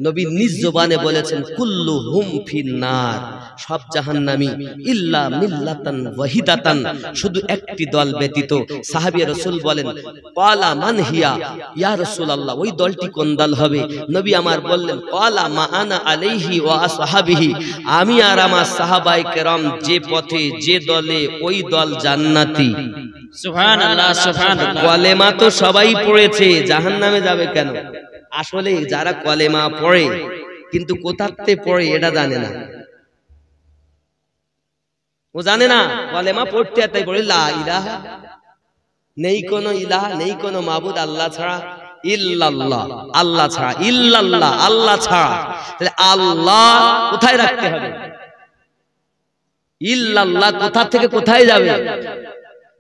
নবী নিজ জবানে বলেছেন কুল্লুহুম ফিন্নার, সব জাহান্নামী, ইল্লা মিল্লাতান ওয়াহিদাতান, শুধু একটি দল ব্যতীত। সাহাবী রাসূল বলেন, ক্বালা মান হিয়া ইয়া রাসূলুল্লাহ, ওই দলটি কোন দল হবে? নবী আমার বললেন, ক্বালা মা আনা আলাইহি ওয়া আসহাবিহি, আমি আর আমার সাহাবায়ে কেরাম যে পথে, যে দলে, ওই দল জান্নাতি। সুবহানাল্লাহ, সুবহানাল্লাহ। কলেমা তো সবাই পড়েছে, জাহান্নামে যাবে কেন? আসলে যারা কলেমা পড়ে কিন্তু কোথাতে পড়ে এটা জানে না, ও জানে না কলেমা পড়তে, তাই পড়ে লা ইলাহা, নেই কোনো ইলাহা, নেই কোনো মাবুদ আল্লাহ ছাড়া, ইল্লাল্লাহ, আল্লাহ ছাড়া, ইল্লাল্লাহ, আল্লাহ ছাড়া। তাহলে আল্লাহ কোথায় রাখতে হবে? ইল্লাল্লাহ কোথা থেকে কোথায় যাবে?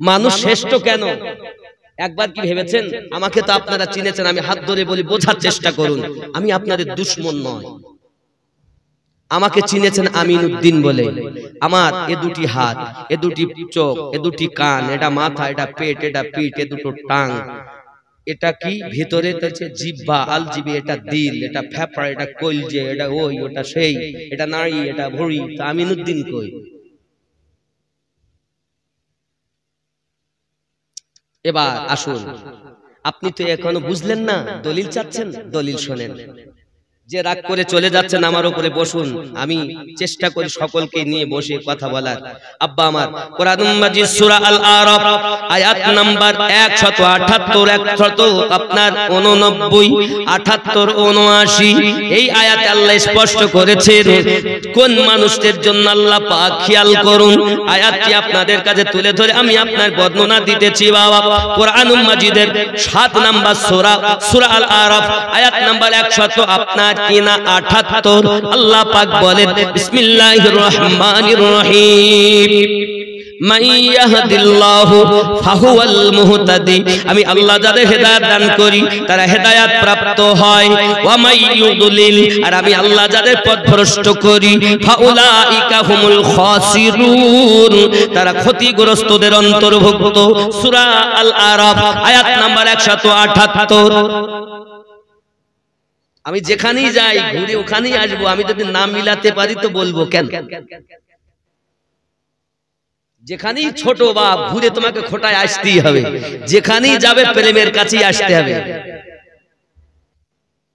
মানুষ শ্রেষ্ঠ কেন? একবার কি ভেবেছেন? আমাকে তো আপনারা চিনেছেন, আমি হাত ধরে বলি, বোঝার চেষ্টা করুন, আমি আপনাদের দুশমন নয়। আমাকে চিনেছেন আমিনউদ্দিন বলে। আমার এ দুটি হাত, এ দুটি চোখ, এ দুটি কান, এটা মাথা, এটা পেট, এটা পিঠ, এ দুটো টাং, এটা কি ভিতরে জিহ্বা, আলজিবি, এটা দিল, এটা ফেফড়া, এটা কলজে, এটা ওই, ওটা সেই, এটা নাড়ি, এটা ভুঁড়ি। তা আমিনউদ্দিন কই? এবার আসুন, আপনি তো এখনো বুঝলেন না, দলিল চাচ্ছেন, দলিল শোনেন। যে রাগ করে চলে যাচ্ছেন আমার উপরে বসুন, আমি চেষ্টা করি সকলকে নিয়ে বসে কথা বলার। আব্বা আমার কোরআনুল মাজিদ সূরা আল আরাফ আয়াত নাম্বার 178 আপনার 89 78 79 এই আয়াতে আল্লাহ স্পষ্ট করেছেন কোন মানুষদের জন্য আল্লাহ পাক, খেয়াল করুন আয়াতটি আপনাদের কাছে তুলে ধরে আমি আপনার বর্ণনা দিতেছি। বাবা কোরআনুল মাজিদের 7 নাম্বার সূরা আল আরাফ আয়াত নাম্বার 100 আপনার 78 আল্লাহ পাক বলেন বিসমিল্লাহির রহমানির রহিম মান ইয়াহদিল্লাহু ফাহুয়াল মুহতাদি। আমি আল্লাহ যাদের হেদায়েত দান করি তারা হেদায়েত প্রাপ্ত হয়। ওয়া মান ইউদ্লিল, আর আমি আল্লাহ যাদের পথভ্রষ্ট করি ফাউলাইকা হুমুল খাসিরুন, তারা ক্ষতিগ্রস্তদের অন্তর্ভুক্ত। সূরা আল আরাফ আয়াত নাম্বার 178। আমি যেখানেই যাই ঘুরে ওখানেই আসবো, আমি যদি নাম মিলাতে পারি তো বলবো কেন? যেখানেই ছোট বাপ ঘুরে তোমাকে খোটায় আসতেই হবে, যেখানেই যাবে প্রেমের কাছেই আসতে হবে।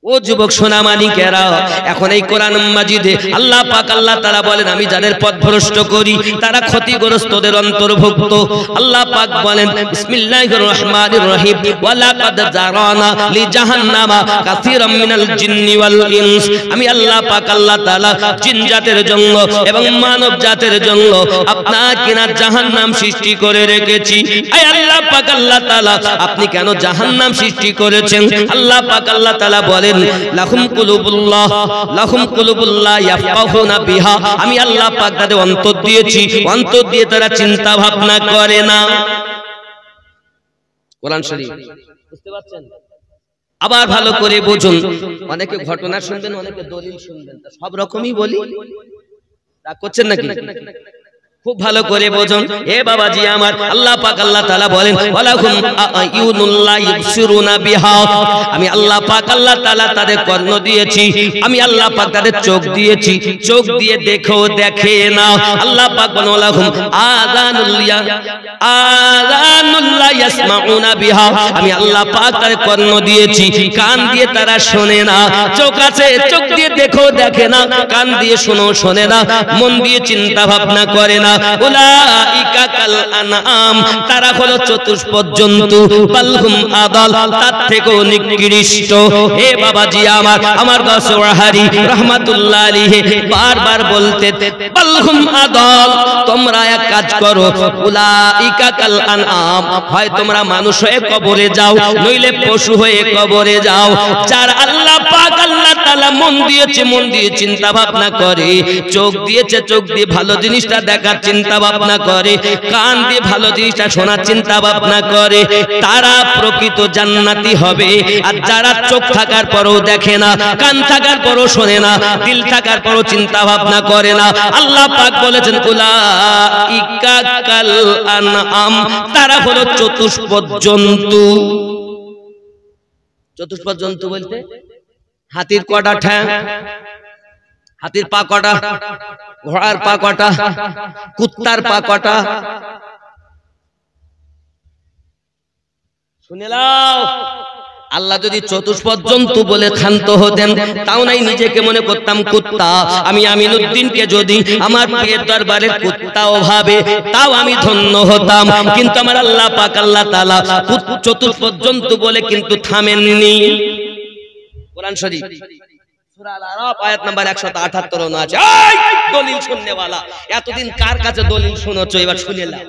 ও যুবক সোনামানিকেরা, এখন এই কোরআন মাজিদে আল্লাহ পাক আল্লাহ তাআলা বলেন আমি যাদের পথভ্রষ্ট করি তারা ক্ষতিগ্রস্তদের অন্তর্ভুক্ত। আল্লাহ পাক বলেন বিসমিল্লাহির রহমানির রহিম ওয়া লাকাদ জারানা লি জাহান্নামা কাসীরাম মিনাল জিন্নি ওয়াল ইনস। আমি আল্লাহ পাক আল্লাহ তাআলা জিন জাতের জন্য এবং মানব জাতের জন্য আপনার কিনা জাহান্নাম সৃষ্টি করে রেখেছি। আয় আল্লাহ পাক আল্লাহ তাআলা আপনি কেন জাহান্নাম সৃষ্টি করেছেন? আল্লাহ পাক আল্লাহ তাআলা বলেন লাহুম কুলুবুল্লাহ ইয়াফকাহুনা বিহা। আমি আল্লাহ পাক তাদের অন্তর দিয়েছি, অন্তর দিয়ে তারা চিন্তা ভাবনা করে না। কোরআন শরীফ বুঝতে পারছেন? আবার ভালো করে বুঝুন, অনেকে ঘটনা শুনবেন, অনেকে দলিল শুনবেন, সব রকমই বলি, রাগ করছেন নাকি? খুব ভালো করে বোঝুন এ বাবাজি আমার। আল্লাহ পাক আল্লাহ তাআলা বলেন ওয়ালাহুম আয়ুনুল্লাহ ইবসিরুনা বিহা। আমি আল্লাহ পাক আল্লাহ তাআলা তাদের কর্ণ দিয়েছি, আমি আল্লাহ পাক তাদের চোখ দিয়েছি, চোখ দিয়ে দেখো দেখে না। আল্লাহ পাক বলেন ওয়ালাহুম আযানুল্লাহ ইয়াসমাউনা বিহা। আমি আল্লাহ পাক তাদের কর্ণ দিয়েছি, কান দিয়ে তারা শোনে না। চোখ আছে, চোখ দিয়ে দেখো দেখে না, কান দিয়ে শোনো শোনে না, মন দিয়ে চিন্তা ভাবনা করে না। উলাইকা কাল আনআম, তারা হলো চতুষ্পদ জন্তু, বালহুম আদাল, তার থেকেও নিকৃষ্ট। হে বাবাজি আমার গাছওয়াহারি রাহমাতুল্লাহ আলাইহি বারবার বলতে বালহুম আদাল, তোমরা এক কাজ করো উলাইকা কাল আনআম, হয় তোমরা মানুষ হয়ে কবরে যাও নইলে পশু হয়ে কবরে যাও। যার আল্লাহ পাক আল্লাহ তাআলা মন দিয়েছে, মন দিয়ে চিন্তা ভাবনা করে, চোখ দিয়েছে, চোখ দিয়ে ভালো জিনিসটা দেখার চিন্তা ভাবনা করে, কান দিয়ে ভালো জিনিসটা শোনার চিন্তা ভাবনা করে, তারা প্রকৃত জান্নাতি হবে। আর যারা চোখ থাকার পরও দেখে না, কান থাকার পরও শোনে না, দিল থাকার পরও চিন্তা ভাবনা করে না, আল্লাহ পাক বলেছেন উলাইকা কাল আনআম, তারা হলো চতুষ্পদ জন্তু। চতুষ্পদ জন্তু বলতে হাতির কটা ঠ্যাং, হাতির পা কটা, ঘোড়ার পা কটা, কুত্তার পা কটা, শুনে নাও। আল্লাহ যদি চতুষ্পদ জন্তু বলে ক্ষান্ত হতেন তাও নাই নিজেকে মনে করতাম কুত্তা। আমি আমিনুদ্দিনকে যদি আমার প্রিয় দরবারের কুত্তাও ভাবে তাও আমি ধন্য হতাম, কিন্তু আমার আল্লাহ পাক আল্লাহ তাআলা চতুষ্পদ জন্তু বলে কিন্তু থামেননি। কোরআন শরীফ সূরা আল আরাফ আয়াত নাম্বার 178 আছে। এই দলিল শুননেওয়ালা, এতদিন কার কাছে দলিল শুনেছো? এবার শুনে নাও।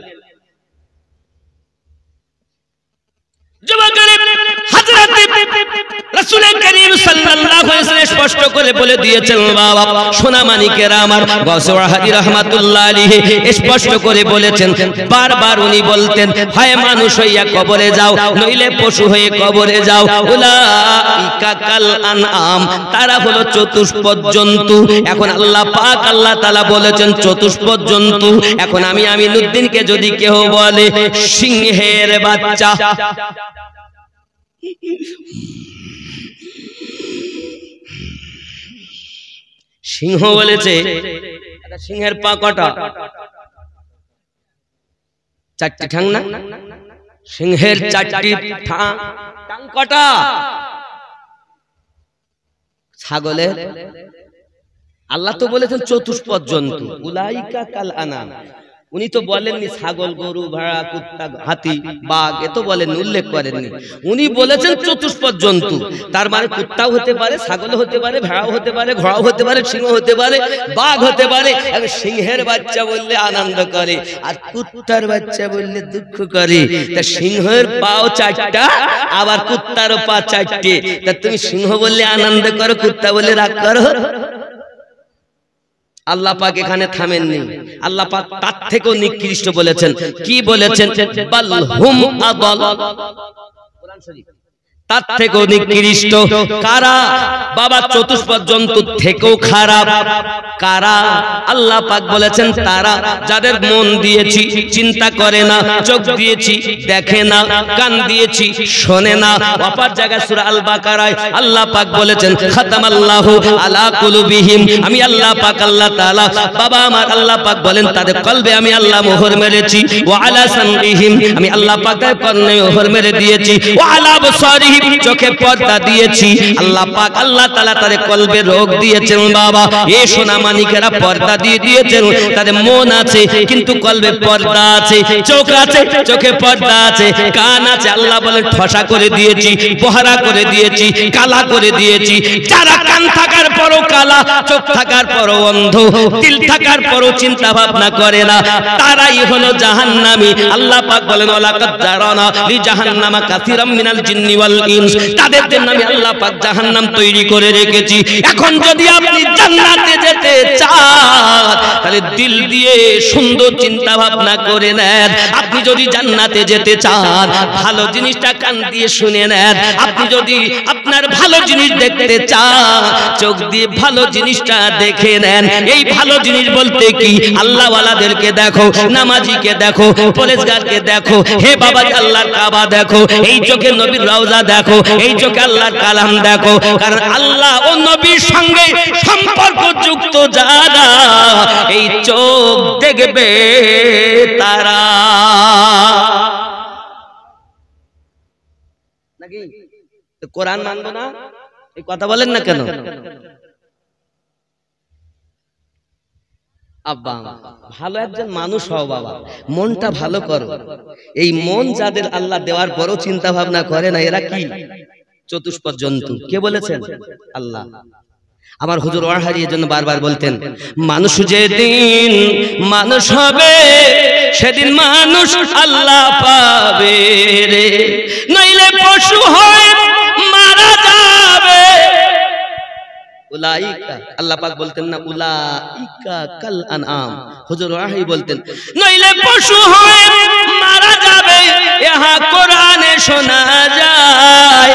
যুবকেরা হযরত রাসূল করিম সাল্লাল্লাহু আলাইহি ওয়াসাল্লাম স্পষ্ট করে বলে দিয়েছেন বাবা সোনামানিকেরা আমার, গাউসওয়াহাদি রাহমাতুল্লাহ আলাইহি স্পষ্ট করে বলেছেন, বারবার উনি বলতেন হয় মানুষ হইয়া কবরে যাও নইলে পশু হয়ে কবরে যাও। উলাইকা কাল আনআম, তারা হলো চতুষ্পদ জন্তু। এখন আল্লাহ পাক আল্লাহ তাআলা বলেছেন চতুষ্পদ জন্তু। এখন আমি আমিনুদ্দিনকে যদি কেউ বলে সিংহের বাচ্চা, সিংহ বলেছে, সিংহের পা কটা? চারটি ঠ্যাং না? সিংহের চারটি কান কটা? ছাগলের। আল্লাহ তো বলেছেন চতুষ্পদ জন্তু, উলাইকা কাল আনাম। উনি তো বলেননি ছাগল, গরু, ভেড়া, কুত্তা, হাতি, বাঘ, এ তো বলেননি, উল্লেখ করেননি। উনি বলেছেন চতুষ্পদ জন্তু। তার মানে কুত্তাও হতে পারে, ছাগল হতে পারে, ভেড়াও হতে পারে, ঘোড়াও হতে পারে, সিংহ হতে পারে, বাঘ হতে পারে। সিংহের বাচ্চা বললে আনন্দ করে, আর কুত্তার বাচ্চা বললে দুঃখ করে। তা সিংহের পাও চারটা, আবার কুত্তারও পা চারটে। তা তুমি সিংহ বললে আনন্দ করো, কুত্তা বললে রাগ করো? আল্লাহ পাক এখানে থামেননি। আল্লাহ পাক তার থেকেও নিকৃষ্ট বলেছেন। কি বলেছেন? বাল হুম আদাল। কোরআন শরীফ। তার থেকেও নিকৃষ্ট কারা? বাবা, চতুষ্পদ জন্তু থেকেও খারাপ কারা? আল্লাহ পাক বলেছেন তারা যাদের মন দিয়েছি চিন্তা করে না, চোখ দিয়েছি দেখে না, কান দিয়েছি শোনে না। অপর জায়গায় সূরা আল বাকারায় আল্লাহ পাক বলেছেন খাতামাল্লাহু আলা কুলুবিহিম। আমি আল্লাহ পাক, আল্লাহ তাআলা বাবা আমার আল্লাহ পাক বলেন তাদের কলবে আমি আল্লাহ মোহর মেরেছি। ওয়া আলা সামইহিম, আমি আল্লাহ পাক তাদের কর্ণে মোহর মেরে দিয়েছি। ওয়া আলা আবসারিহিম, চোখে পর্দা দিয়েছি। আল্লাহ পাক আল্লাহ তাআলা তাদের কলবে রোগ দিয়েছেন। বাবা, এই সোনা মানিকেরা পর্দা দিয়ে দিয়েছেন। তাদের মন আছে কিন্তু কলবে পর্দা আছে, চোখ আছে চোখে পর্দা আছে, কান আছে আল্লাহ বলেন ঠসা করে দিয়েছি, বহরা করে দিয়েছি, কালা করে দিয়েছি। যারা কান থাকার পরও কালা, চোখ থাকার পরও অন্ধ, দিল থাকার পরও চিন্তা ভাবনা করে না, তারাই হলো জাহান্নামী। আল্লাহ পাক বলেন ওয়ালাকাদ জারানা লি জাহান্নামা কাসীরাম মিনাল জিন্নি ওয়াল ইনস। তাদের জন্য আমি আল্লাহ পাক জাহান্নাম তৈরি করে রেখেছি। এখন যদি আপনি জান্নাতে যেতে চান তাহলে দিল দিয়ে সুন্দর চিন্তা ভাবনা করে নেন। আপনি যদি জান্নাতে যেতে চান ভালো জিনিসটা কান দিয়ে শুনে নেন। আপনি যদি আপনার ভালো জিনিস দেখতে চান চোখ দিয়ে ভালো জিনিসটা দেখে নেন। এই ভালো জিনিস বলতে কি? আল্লাহ ওয়ালাদেরকে দেখো, নামাজিকে দেখো, পরেজগারকে দেখো, হে বাবা আল্লাহর কাবা দেখো, এই চোখে নবীর রওজা দেখো, এই চোখে আল্লাহর কালাম দেখো। কারণ আল্লাহ ও নবীর সঙ্গে সম্পর্ক যুক্ত যারা, এই চোখ দেখবে তারা। নাকি কোরআন মানবো না? এই কথা বলেন না কেন? আব্বা ভালো একজন মানুষ হও বাবা, মনটা ভালো করো। এই মন যাদের আল্লাহ দেওয়ার পরও চিন্তা ভাবনা করে না, এরা কি? চতুষ্পদ জন্তু। কে বলেছেন? আল্লাহ। আমার হুজুর ওয়াহারি এর জন্য বারবার বলতেন মানুষ যেদিন মানুষ হবে সেদিন মানুষ আল্লাহ পাবে রে, নইলে পশু হয় মারা যাবে। উলাইকা, আল্লাহ পাক বলতেন না উলাইকা কাল আনআম। হুজুর ওয়াহারি বলতেন নইলে পশু হয় মারা যাবে। ইহা কোরআনে শোনা যায়,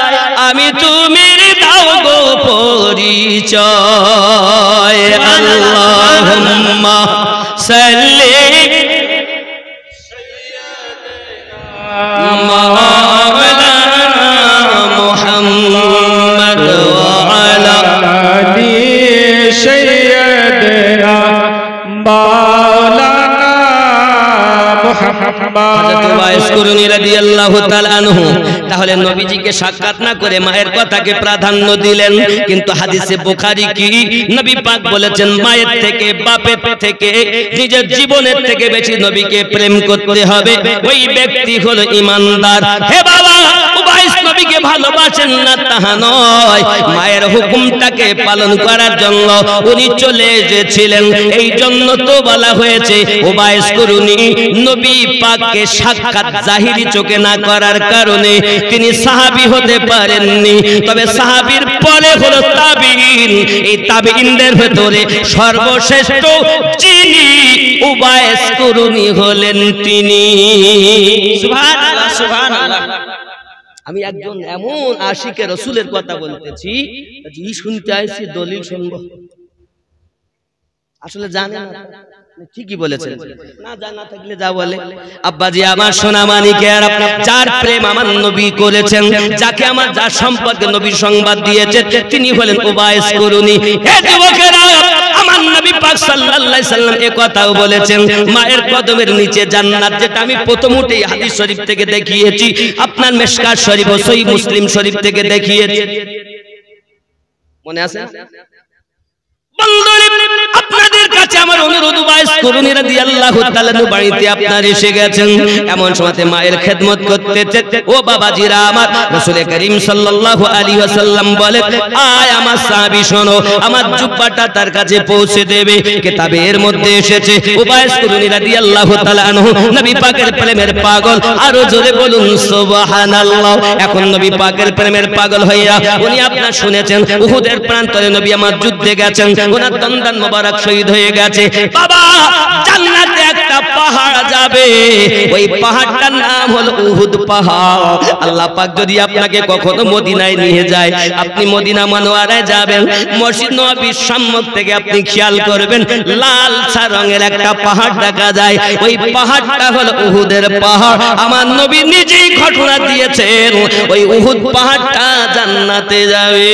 আমি তুমি দাও গো পরিচয়। আল্লাহুম্মা সাল্লি মাওলানা মুহাম্মদ ওয়া আলা আলি সাইয়্যিদিনা মাওলানা তাহলে নবীজিকে সাক্ষাৎ না করে মায়ের কথাকে প্রাধান্য দিলেন। কিন্তু হাদিসে বুখারী কি নবী পাক বলেছেন মায়ের থেকে, বাপের থেকে, নিজের জীবনের থেকে বেশি নবীকে প্রেম করতে হবে। ওই ব্যক্তি হলো ঈমানদার। হে বাবা, উবাইস নবীকে ভালোবাসেন না তাহা নয়, মায়ের হুকুমটাকে পালন করার জন্য উনি চলে এসেছিলেন। এই জন্য তো বলা হয়েছে উবাইস করুনি নবী পাককে সাক্ষাৎ জাহিরি চোখে না করার কারণে তিনি সাহাবী হতে পারেননি। তবে সাহাবীর পরে হলো তাবিঈন। এই তাবিঈনদের ভেতরে সর্বশ্রেষ্ঠ যিনি উবাইস করুনি হলেন তিনি। সুবহানাল্লাহ, সুবহানাল্লাহ। আমি একজন এমন আশিকে রসুলের কথা বলতেছি, শুনতে আসছি দলিল শুনবো, আসলে জানে না। ঠিকই বলেছেন, না জানা থাকলে যা বলে। আব্বাজি আমার সোনা মানিকের, যার প্রেম আমার নবী করেছেন, যাকে আমার যার সম্পর্কে নবী সংবাদ দিয়েছেন, তিনি হলেন উবাইস করুনি। হে যুবকেরা, আমার নবী নবী পাক সাল্লাল্লাহু আলাইহি সাল্লাম এই কথাও বলেছেন মায়ের কদমের নিচে জান্নাত, যেটা আমি প্রথম উঠেই হাদিস শরীফ থেকে দেখিয়েছি, আপনার মিশকাত শরীফ ও সহিহ মুসলিম শরীফ থেকে দেখিয়েছি। মনে আছে? আপনাদের কাছে আমার অনুরোধ, উবাইস করুনি রাদিয়াল্লাহু তাআলা বাড়িতে আপনার এসে গেছেন, এমন সময়তে মায়ের খেদমত করতে, ও বাবাজিরা আমার, রাসূল করিম সাল্লাল্লাহু আলাইহি ওয়াসাল্লাম বলে, আয় আমার সাহাবী শোনো, আমার জুব্বাটা তার কাছে পৌঁছে দেবে। কিতাবে এর মধ্যে এসেছে উবাইস করুনি রাদিয়াল্লাহু তাআলা আনহু নবী পাকের প্রেমের পাগল, আরো জোরে বলুন সুবহানাল্লাহ। এখন নবী পাকের প্রেমের পাগল হইয়া উনি আপনার শুনেছেন উহুদের প্রান্তরে নবী আমার যুদ্ধে গেছেন, ওনার দন্দান মোবারক শহীদ হয়ে গেছে। বাবা, জান্নাতে একটা পাহাড় যাবে, ওই পাহাড়টার নাম হলো উহুদ পাহাড়। আল্লাহ পাক যদি আপনাকে কখনো মদিনায় নিয়ে যায়, আপনি মদিনা মনোয়ারায় যাবেন, মসজিদ নববীর সম্মুখ থেকে আপনি খেয়াল করবেন লাল ছা রঙের একটা পাহাড় দেখা যায়, ওই পাহাড়টা হলো উহুদের পাহাড়। আমার নবী নিজেই ঘটনা দিয়েছেন, ওই উহুদ পাহাড়টা জান্নাতে যাবে।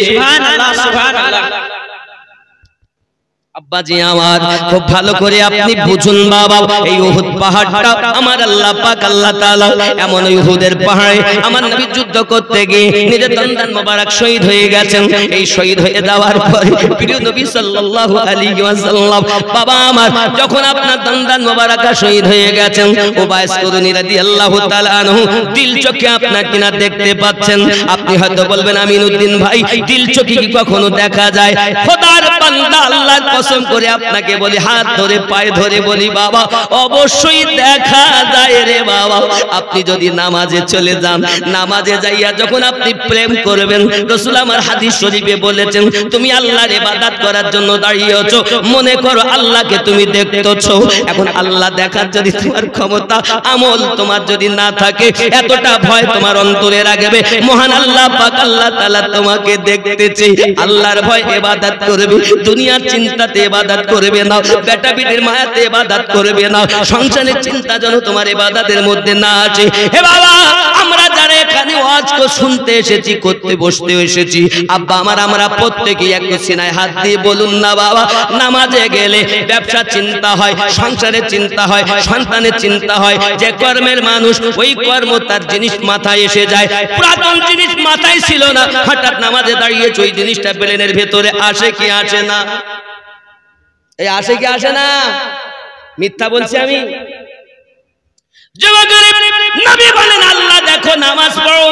সুবহানাল্লাহ সুবহানাল্লাহ। আব্বাজি আমার, খুব ভালো করে আপনি বুঝুন বাবা, এই উহুদ পাহাড়টা আমার আল্লাহ পাক আল্লাহ তাআলা এমন উহুদের পাহাড়ে আমার নবী যুদ্ধ করতে গিয়ে নিজের দন্দান মোবারক শহীদ হয়ে গেছেন। এই শহীদ হয়ে যাওয়ার পরে প্রিয় নবী সাল্লাল্লাহু আলাইহি ওয়াসাল্লাম, বাবা আমার, যখন আপনার দন্দান মোবারক শহীদ হয়ে গেছেন, উবাইস করুনি রাদিয়াল্লাহু তাআলা আনহু দিল চোখে আপনার কিনা দেখতে পাচ্ছেন। আপনি হয়তো বলবেন, আমিনউদ্দিন ভাই, দিল চোখে কি কখনো দেখা যায়? খোদার বান্দা আল্লাহর কসম করে আপনাকে বলি, হাত ধরে পায়ে ধরে বলি বাবা, অবশ্যই দেখা যায় রে বাবা। আপনি যদি নামাজে চলে যান, নামাজে যাইয়া যখন আপনি প্রেম করবেন, রাসূল আমার হাদিস শরীফে বলেছেন, তুমি আল্লাহর ইবাদত করার জন্য দাঁড়িয়েছো, মনে করো আল্লাহকে তুমি দেখতেছো। এখন আল্লাহ দেখার যদি তোমার ক্ষমতা আমল তোমার যদি না থাকে, এতটা ভয় তোমার অন্তরে রাখবে, মহান আল্লাহ পাক আল্লাহ তাআলা তোমাকে দেখতেছে, আল্লাহর ভয় ইবাদত করবে, দুনিয়ার চিন্তাতে ইবাদত করবে না, বেটা বিটির মায়াতে ইবাদত করবে না, সংসারের চিন্তা যেন তোমার ইবাদতের মধ্যে না আসে। হে বাবা, আমরা যারা এখানে ওয়াজ কো শুনতে এসেছি, করতে বসতে এসেছি, আব্বা আমার, আমরা প্রত্যেকেই একটু সিনায় হাত দিয়ে বলুন না বাবা, নামাজে গেলে ব্যবসা চিন্তা হয়, সংসারের চিন্তা হয়, সন্তানের চিন্তা হয়, যে কর্মের মানুষ ওই কর্ম তার জিনিস মাথায় এসে যায়, পুরাতন জিনিস মাথায় ছিল না, হঠাৎ নামাজে দাঁড়িয়েছে, ওই জিনিসটা ব্রেনের ভেতরে আসে কি আসে না? এই আসে কি আসে না? মিথ্যা বলছি আমি? নবী বলেন, আল্লাহ দেখো নামাজ পড়ো,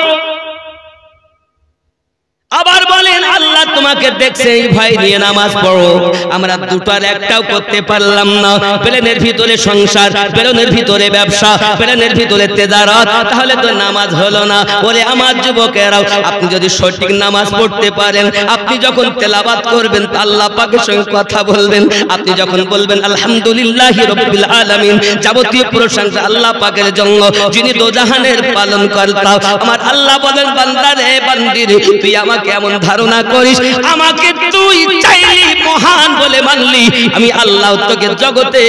আবার বলেন আল্লাহ তোমাকে দেখছে, এই ভয় নিয়ে নামাজ পড়ো। আমরা দুটার একটাও করতে পারলাম না, প্লেনের ভিতরে সংসার, প্লেনের ভিতরে ব্যবসা, প্লেনের ভিতরে তেজারত, তাহলে তো নামাজ হলো না। বলে আমার যুবকেরাও, আপনি যদি সঠিক নামাজ পড়তে পারেন, আপনি যখন তেলাওয়াত করবেন আল্লাহ পাকের সঙ্গে কথা বলবেন, আপনি যখন বলবেন আলহামদুলিল্লাহি রাব্বিল আলামিন, যাবতীয় প্রশংসা আল্লাহ পাকের জন্য, যিনি দোজাহানের পালন কর্তা। আমার আল্লাহ বলেন, বান্দা রে বান্দি রে, তুই আমাকে এমন ধারণা করিস, আমাকে তুই চাইলি মহান বলে মানলি, আমি আল্লাহ তোকে জগতে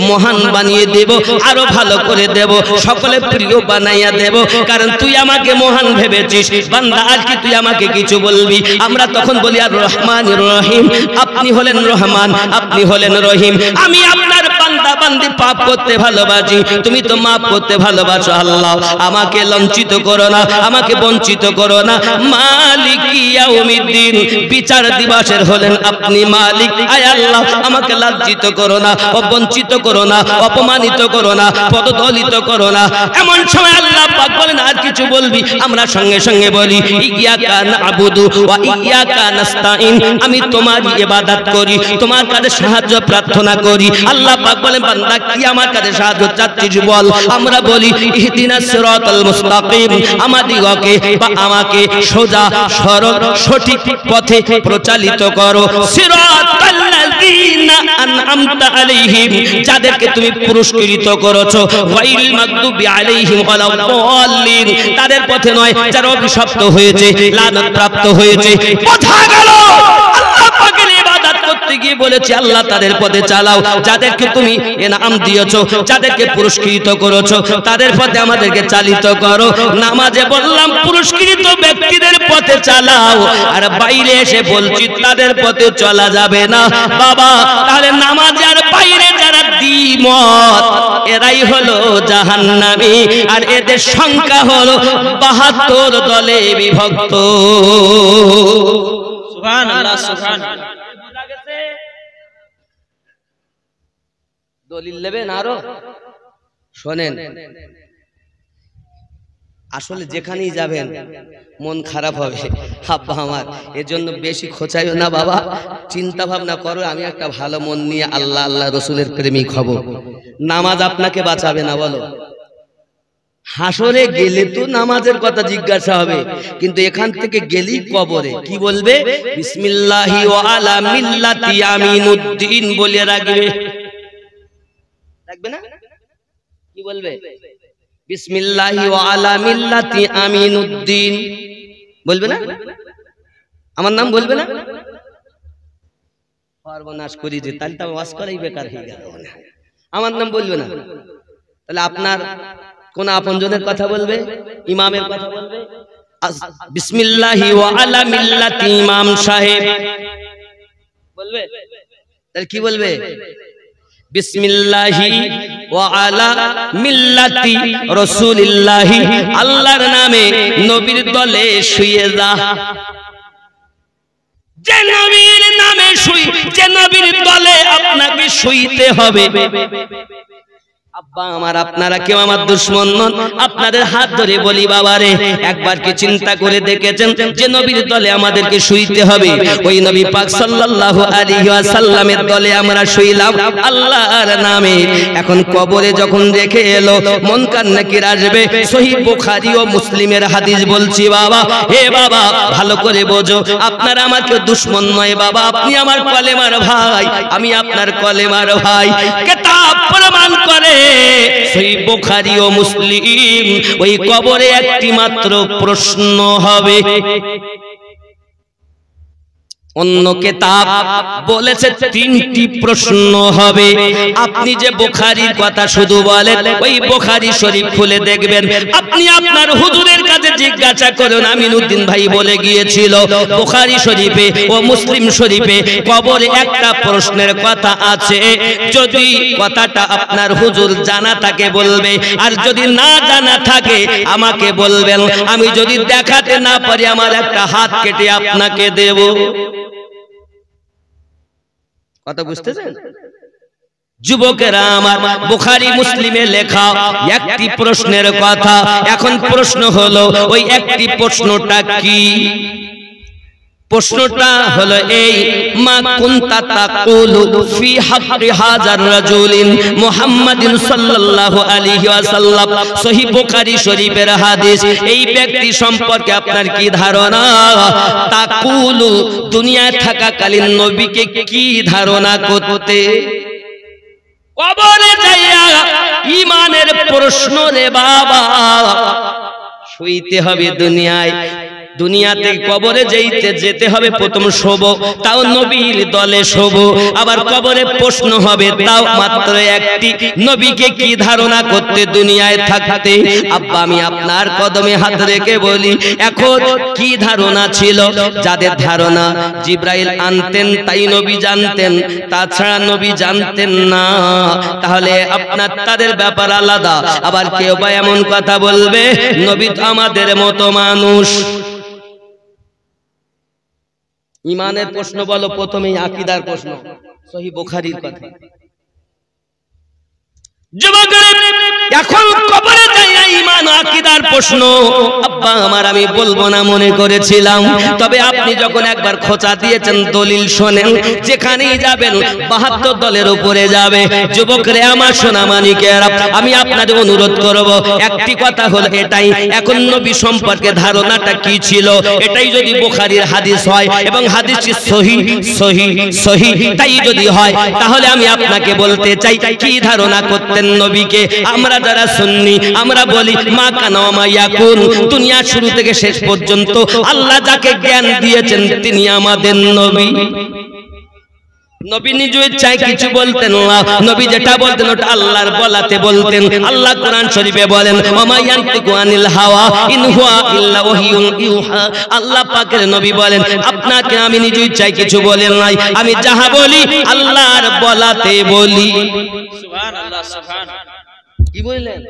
মহান বানিয়ে দেব, আরো ভালো করে দেব, সকলে প্রিয় বানাইয়া দেব, কারণ তুই আমাকে মহান ভেবেছিস। বান্দা, আজকে তুই আমাকে কিছু বলবি, আমরা তখন বলি আর রহমানির রহিম, আপনি হলেন রহমান, আপনি হলেন রহিম, আমি আপনার বান্দা বান্দি পাপ করতে ভালোবাসি, তুমি তো মাফ করতে ভালোবাসো। আল্লাহ আমাকে লাঞ্ছিত করো না, আমাকে বঞ্চিত করো না। মালিক ইয়াউমিদ্দিন, বিচার দিবসের হলেন আপনি মালিক। আয় আল্লাহ, আমাকে লাঞ্ছিত করো না, বঞ্চিত করো না, অপমানিত করো না, পদদলিত করো না। এমন সময় আল্লাহ পাক বলেন, আর কিছু বলবি? আমরা সঙ্গে সঙ্গে বলি, ইয়াকা নাবুদু ওয়া ইয়াকা নাস্তাইন, আমি তোমার ইবাদত করি, তোমার কাছে সাহায্য প্রার্থনা করি। আল্লাহ পাক বলেন, বান্দা কি আমার কাছে সাহায্য চাচ্ছিস বল? আমরা বলি, ইহদিনাস সিরাতাল মুস্তাকিম, আমাদিগকে বা আমাকে সোজা সরল সঠিক পথে প্রচালিত করো। সিরাতাল্লাযীনা আনআমতা আলাইহিম, যাদেরকে তুমি পুরস্কৃত করেছো, গায়রিল মাগদুবি আলাইহিম ওয়ালাদ-দাল্লিন, তাদের পথে নয় যারা অভিশপ্ত হয়েছে, লানত প্রাপ্ত হয়েছে। কথা গেল আল্লাহ পাকের ইবাদত করতে গিয়ে বলেছি আল্লাহ তাদের পথে চালাও, যাদেরকে তুমি ইনাম দিয়েছো, যাদেরকে পুরস্কৃত করেছো, তাদের পথে আমাদেরকে চালিত করো। নামাজে বললাম পুরস্কৃত ব্যক্তিদের পথে চালাও, আর বাইরে এসে বলছি তাদের পথে চলা যাবে না। বাবা, তাহলে নামাজে আর বাইরে যারা দ্বিমত, এরাই হলো জাহান্নামী, আর এদের সংখ্যা হলো 72 দলে বিভক্ত। সুবহানাল্লাহ, সুবহানাল্লাহ। দলিল নেবেন আরো? শোনেন, আসলে যেখানেই যাবেন মন খারাপ হবে আব্বা আমার, এর জন্য বেশি খোঁচাইও না বাবা, চিন্তা ভাবনা করো আমি একটা ভালো মন নিয়ে আল্লাহ আল্লাহ রসুলের প্রেমিক হব। নামাজ আপনাকে বাঁচাবে না বলো? হাসরে গেলে তো নামাজের কথা জিজ্ঞাসা হবে, কিন্তু এখান থেকে গেলেই কবরে কি বলবে? বিসমিল্লাহি ওয়া আলা মিল্লাতি আমিনুদ্দিন বলে রাখবে, রাখবে না? কি বলবে? বিসমিল্লাহি ওয়া আলা মিল্লাতি আমিনুদ্দিন বলবে না? আমার নাম বলবে না? সর্বনাশ করি যে, তাহলে তো ওয়াজ করাই বেকার হয়ে গেল। আমার নাম বলবে না, তাহলে আপনার কোন আপনজনের কথা বলবে? ইমামের কথা বলবে? বিসমিল্লাহি ওয়া আলা মিল্লাতি ইমাম সাহেব বলবে? তাহলে কি বলবে? বিসমিল্লাহি ওয়া আলা মিল্লাতি রাসূলিল্লাহি, আল্লাহর নামে নবীর দলে শুয়ে যা। যে নবীর নামে শুই, যে নবীর দলে আপনাকে শুইতে হবে। আব্বা আমার, আপনারা কেউ আমার দুশমন নন, আপনাদের হাত ধরে বলি বাবারে, একবার কি চিন্তা করে দেখেছেন যে নবীর দলে আমাদেরকে শুইতে হবে? ওই নবী পাক সাল্লাল্লাহু আলাইহি ওয়াসাল্লামের দলে আমরা শুইলাম আল্লাহর নামে। এখন কবরে যখন রেখে এলো, মুনকার নাকির আসবে। সহিহ বুখারী ও মুসলিমের হাদিস বলছি বাবা, হে বাবা ভালো করে বোঝো, আপনারা আমাকে দুশমন নয় বাবা, আপনি আমার কলেমার ভাই, আমি আপনার কলেমার ভাই। কিতাব প্রমাণ করে, সহিহ বুখারী ও মুসলিম, ওই কবরে একটি মাত্র প্রশ্ন হবে। অন্য কিতাব বলেছে 3টি প্রশ্ন হবে। আপনি যে বুখারীর কথা শুধু বলেন, ওই বুখারী শরীফ খুলে দেখবেন। আপনি আপনার হুজুরের কাছে জিজ্ঞাসা করুন, আমিনুদ্দিন ভাই বলে গিয়েছিল বুখারী শরীফে ও মুসলিম শরীফে কবরে একটা প্রশ্নের কথা আছে। যদি কথাটা আপনার হুজুর জানা থাকে বলবে, আর যদি না জানা থাকে আমাকে বলবেন। আমি যদি দেখাতে না পারি আমার একটা হাত কেটে আপনাকে দেব। কথা বুঝতেছেন যুবকেরা আমার? বুখারী মুসলিমে লেখা একটি প্রশ্নের কথা। এখন প্রশ্ন হলো, ওই একটি প্রশ্নটা কি? প্রশ্নটা হলো এই, মা কুনতা তাকুলু ফি হাক্কি হাযার রাজুলিন মুহাম্মাদিন সাল্লাল্লাহু আলাইহি ওয়াসাল্লাম। সহিহ বুখারী শরীফের হাদিস। এই ব্যক্তি সম্পর্কে আপনার কি ধারণা? তাকুলু, দুনিয়ায় থাকাকালীন নবীকে কি ধারণা করতে? কবরে যাইয়া ঈমানের প্রশ্ন রে বাবা, শুইতে হবে দুনিয়ায়। দুনিয়াতে কবরে যেতে হবে, প্রথম শোব, তাও নবীর দলে শোব। আবার কবরে প্রশ্ন হবে, তাও মাত্র একটি, নবীকে কি ধারণা করতে দুনিয়ায় থাকতে? আব্বা আমি আপনার কদমে হাত রেখে বলি, এখন কি ধারণা ছিল? যাদের ধারণা জিব্রাইল আনতেন তাই নবী জানতেন, তাছাড়া নবী জানতেন না, তাহলে আপনার তাদের ব্যাপার আলাদা। আবার কেউ বা এমন কথা বলবে, নবী তো আমাদের মতো মানুষ। ঈমানের প্রশ্ন বলো, প্রথমেই আকীদার প্রশ্ন, সহিহ বুখারীর কথা। এখন কবরে যাইয়া ঈমান আকীদার প্রশ্ন। আব্বা আমার, আমি বলবো না মনে করেছিলাম, তবে আপনি যখন একবার খোঁচা দিয়েছেন দলিল শোনেন। যেখানেই যাবেন 72 দলের উপরে যাবে। যুবকরে আমার সোনা মানিকেরা, আমি আপনাদের অনুরোধ করব, একটি কথা হলো এটাই, এখন নবী সম্পর্কে ধারণাটা কি ছিল? এটাই যদি বুখারীর হাদিস হয় এবং হাদিসটি সহিহ সহিহ সহিহ তাই যদি হয়, তাহলে আমি আপনাকে বলতে চাই কি ধারণা করতেন নবীকে। আমরা যারা সুন্নি, আমরা বলি মা কানা ওয়া মা ইয়াকুন, দুনিয়া শুরু থেকে শেষ পর্যন্ত আল্লাহ যাকে জ্ঞান দিয়েছেন তিনি আমাদের নবী। নবী নিজ ইচ্ছায় কিছু বলতেন না, নবী যেটা বলতেন ওটা আল্লাহর বলাতে বলতেন। আল্লাহ কোরআন শরীফে বলেন ওমা ইয়ানতিকু আনিল হাওয়া ইন হুয়া ইল্লা ওয়াহিয়ুন ইউহা। আল্লাহ পাকের নবী বলেন আপনাকে আমি নিজ ইচ্ছায় কিছু বলেন নাই, আমি যাহা বলি আল্লাহর বলাতে বলি। সুবহানাল্লাহ সুবহানাল্লাহ। কি বললেন?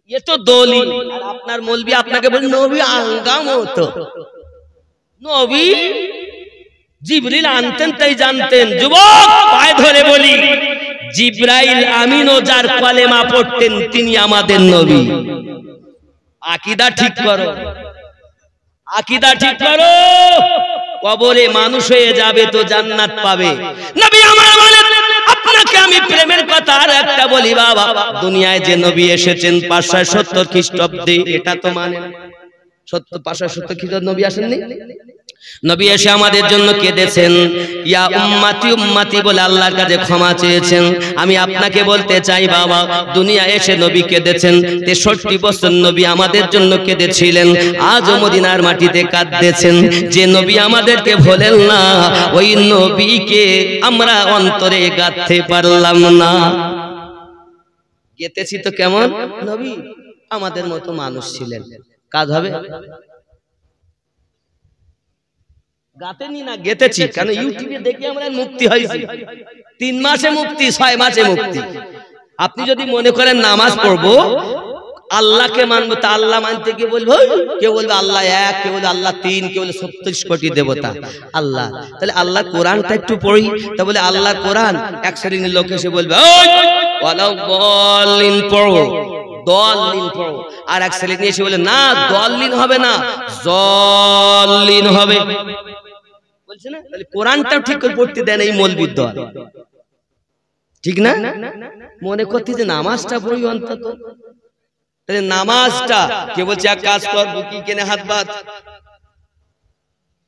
এ তো দলিল। আর আপনার মৌলবি আপনাকে বলেন নবী আঙ্গাম হতো। নবী জিবরিল আনতেন তাই জানতেন। যুবক পায়ে ধরে বলি জিবরাইল আমিনও যার কলেমা পড়তেন তিনি আমাদের নবী। আকীদা ঠিক করো, আকীদা ঠিক করো। কবরে মানুষ হয়ে যাবে তো জান্নাত পাবে। নবী আমার বলেন আপনাকে আমি প্রেমের কথা আর একটা বলি বাবা, দুনিয়ায় যে নবী এসেছেন 570 খ্রিস্টাব্দে, এটা তো মানে 570 খ্রিস্টাব্দে নবী আসেননি? নবী এসে আমাদের জন্য কেঁদেছেন, ইয়া উম্মতি উম্মতি বলে আল্লাহর কাছে ক্ষমা চেয়েছেন। আমি আপনাকে বলতে চাই বাবা, দুনিয়া এসে নবী কেঁদেছেন, 63 বছর নবী আমাদের জন্য কেঁদেছিলেন। আজও মদিনার মাটিতে কাঁদতেছেন। যে নবী আমাদেরকে ভোলেন না, ওই নবীকে আমরা অন্তরে গাঁথতে পারলাম না। গেতেছি তো কেমন? নবী আমাদের মতো মানুষ ছিলেন, কাজ হবে? গাতেনি না, গেতেছি। কেন? ইউটিউবে দেখে আমরা মুক্তি হয়েছি। 3 মাসে মুক্তি, 6 মাসে মুক্তি। আপনি যদি মনে করেন নামাজ পড়বো, আল্লাহকে মানবো, তা আল্লাহ মানতে গিয়ে বলবো, কেউ বলবে আল্লাহ 1, কেউ বলবে আল্লাহ 3, কেউ বলে 37 কোটি দেবতা আল্লাহ। তাহলে আল্লাহ কোরআনটা একটু পড়ি। তা বলে আল্লাহর কোরআন এক শ্রেণীর লোক এসে বলবে ওয়ালাউ দাল্লিন পড়ো, দলিন পড়ো। আর এক শ্রেণী এসে বলে না দলিন হবে না, জলিন হবে। বলছে না? তাহলে কোরআনটা ঠিক করে পড়তে দেন এই মৌলবীর দল, ঠিক না? মনে করতে যে নামাজটা পড়ি অন্তত। তাহলে নামাজটা কে বলছে এক কাজ কর, বুকি কেনে হাত বাঁধ।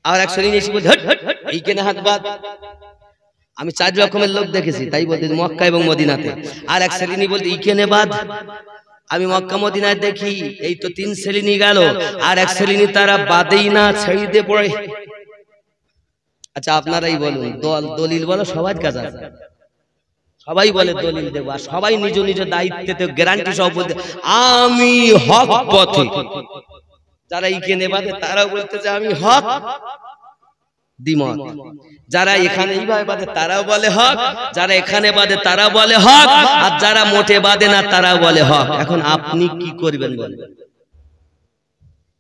আর এক শ্রেণী এসে বলছে এই কেনে হাত বাঁধ। আমি 4 রকমের লোক দেখেছি, তাই বলতে মক্কা এবং মদিনাতে। আর এক শ্রেণী বলতে এই কেনে বাঁধ। আমি মক্কা মদিনায় দেখি এই তো 3 শ্রেণী গেল। আর এক শ্রেণী তারা বাদেই না, ছেড়ে দিয়ে পড়ে। আচ্ছা আপনারাই বলুন, দলিল বলো সবার কাজ আছে, সবাই বলে দলিল দেব, আর সবাই নিজ নিজ দায়িত্বে গ্যারান্টি সহ বলতে আমি হক পথে। যারা এইখানে বাদে তারাও বলতেছে আমি হক দ্বিমত। যারা এখানে এইভাবে বাদে তারাও বলে হক, যারা এখানে বাদে তারা বলে হক, আর যারা মোটে বাদে না তারাও বলে হক। এখন আপনি কি করবেন বলেন?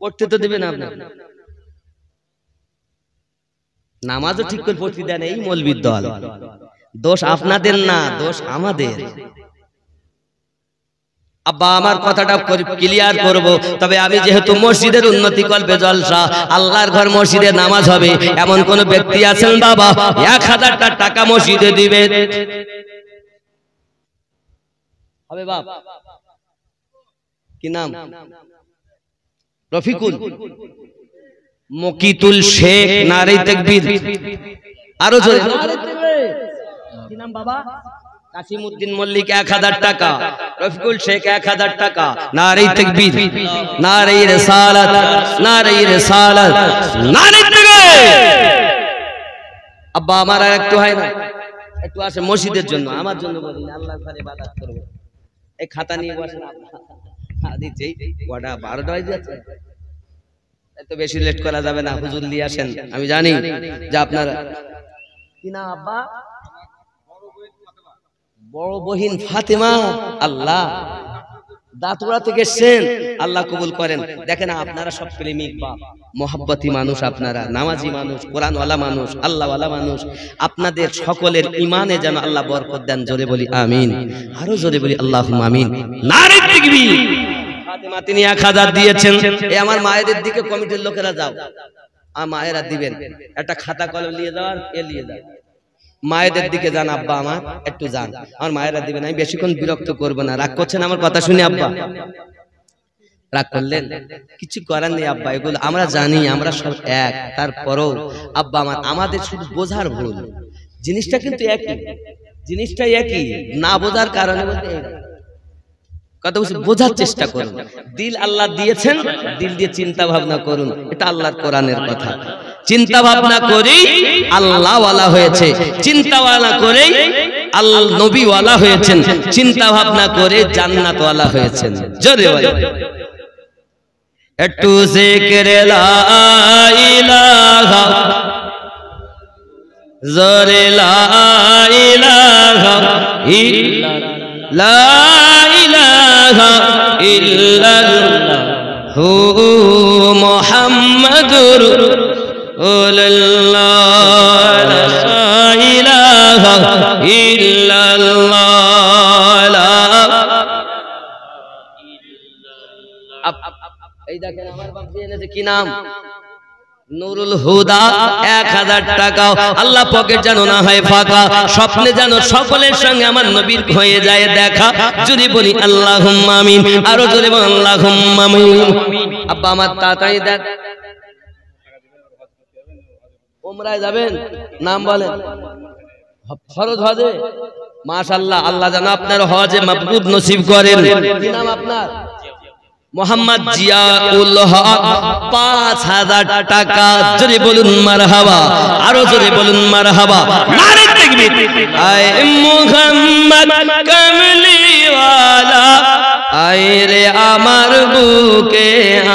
পড়তে তো দিবেন আপনি। নামাজও ঠিক করে পড়তে দেন এই মৌলবীর দল। দোষ আপনাদের না, দোষ আমাদের। আব্বা আমার কথাটা ক্লিয়ার করব। তবে আমি যেহেতু মসজিদের উন্নতি কল্পে জলসা, আল্লাহর ঘর মসজিদে নামাজ হবে, এমন কোন ব্যক্তি আছেন বাবা 1000 টাকা মসজিদে দিবে? হবে বাপ? কি নাম? রফিকুল, মকিতুল শেখ, নারে তাকবীর। আরো জোরে কি নাম বাবা? কাসিমউদ্দিন মল্লিক 1000 টাকা, রফিকুল শেখ 1000 টাকা। নারে তাকবীর, নারে রিসালাত, নারে রিসালাত, নারে তাকবীর। আব্বা আমার আর একটু হয় না, একটু আসে মসজিদের জন্য, আমার জন্য বলি আল্লাহর ঘরে ইবাদত করব। এই খাতা নিয়ে বসেন আব্বা। আদি যেই কটা 12টা হয়ে যাচ্ছে, এত বেশি লেট করা যাবে না। হুজুর নিয়ে আসেন। আমি জানি যে আপনারা কি না আব্বা? বড় বহিন ফাতেমা। আল্লাহ দাতুরা থেকে এসেছেন, আল্লাহ কবুল করেন। দেখেন আপনারা সব প্রেমিক বাপ, মোহাব্বতী মানুষ, আপনারা নামাজি মানুষ, কোরআনওয়ালা মানুষ, আল্লাহওয়ালা মানুষ। আপনাদের সকলের ইমানে যেন আল্লাহ বরকত দেন। জোরে বলি আমিন, আরো জোরে বলি আল্লাহুম্মা আমিন। নারে তাকবীর। ফাতেমা তিনি 1000 দিয়েছেন। এই আমার মায়েদের দিকে কমিটির লোকেরা যাও, আর মায়েরা দিবেন। একটা খাতা কলম নিয়ে যাওয়ার এ নিয়ে যাও, মায়েদের দিকে যান। আব্বা আমার একটু যান, আমার মায়েরা দিবেন। আমি বেশিক্ষণ বিরক্ত করবো না। রাগ করছেন আমার কথা শুনে আব্বা? রাগ করলেন? কিছু করার নেই আব্বা, এগুলো আমরা জানি, আমরা সব এক। তারপরও আব্বা আমার, আমাদের শুধু বোঝার ভুল। জিনিসটা কিন্তু একই, জিনিসটা একই, না বোঝার কারণে বলতে কথা বলছি। বোঝার চেষ্টা করুন। দিল আল্লাহ দিয়েছেন, দিল দিয়ে চিন্তা ভাবনা করুন। এটা আল্লাহর কোরআনের কথা। চিন্তা ভাবনা করেই আল্লাহ ওয়ালা হয়েছে, চিন্তা ভাবনা করেই আল্লাহ নবী ওয়ালা হয়েছেন, চিন্তা ভাবনা করে জান্নাত ওয়ালা হয়েছেন। জোরে বলে একটু জিকিরে লা ইলাহা, জোরে লা ইলাহা লা ইলাহা ইল্লাল্লাহু মুহাম্মাদুর রাসূলুল্লাহ, লা ইলাহা ইল্লাল্লাহ। এই দেখেন আমার বাপ দিয়ে এনেছে কি নাম, নুরুল হুদা, 1000 টাকা। আল্লাহ পকেট জানো না হয় ফাঁকা, স্বপ্নে জানো সকলের সঙ্গে আমার নবীর হয়ে যায় দেখা। যদি বলি আল্লাহুম্মা আমিন, আরো জোরে বল আল্লাহুম্মা আমিন। আব্বা আমার তাড়াতাড়ি দেখ, ওমরায় যাবেন, নাম বলেন, ফরজ হজে। মাশাআল্লাহ, আল্লাহ যেন আপনার হজে মাবরুর নসিব করেন। কি নাম আপনার? মোহাম্মদ জিয়াউল হক, 5000 টাকা। জোরে বলুন মারহাবা, আরো জোরে বলুন মারহাবা, নারে তাকবীর। আয় মুহাম্মদ কামলিওয়ালা, আয় রে আমার বুকে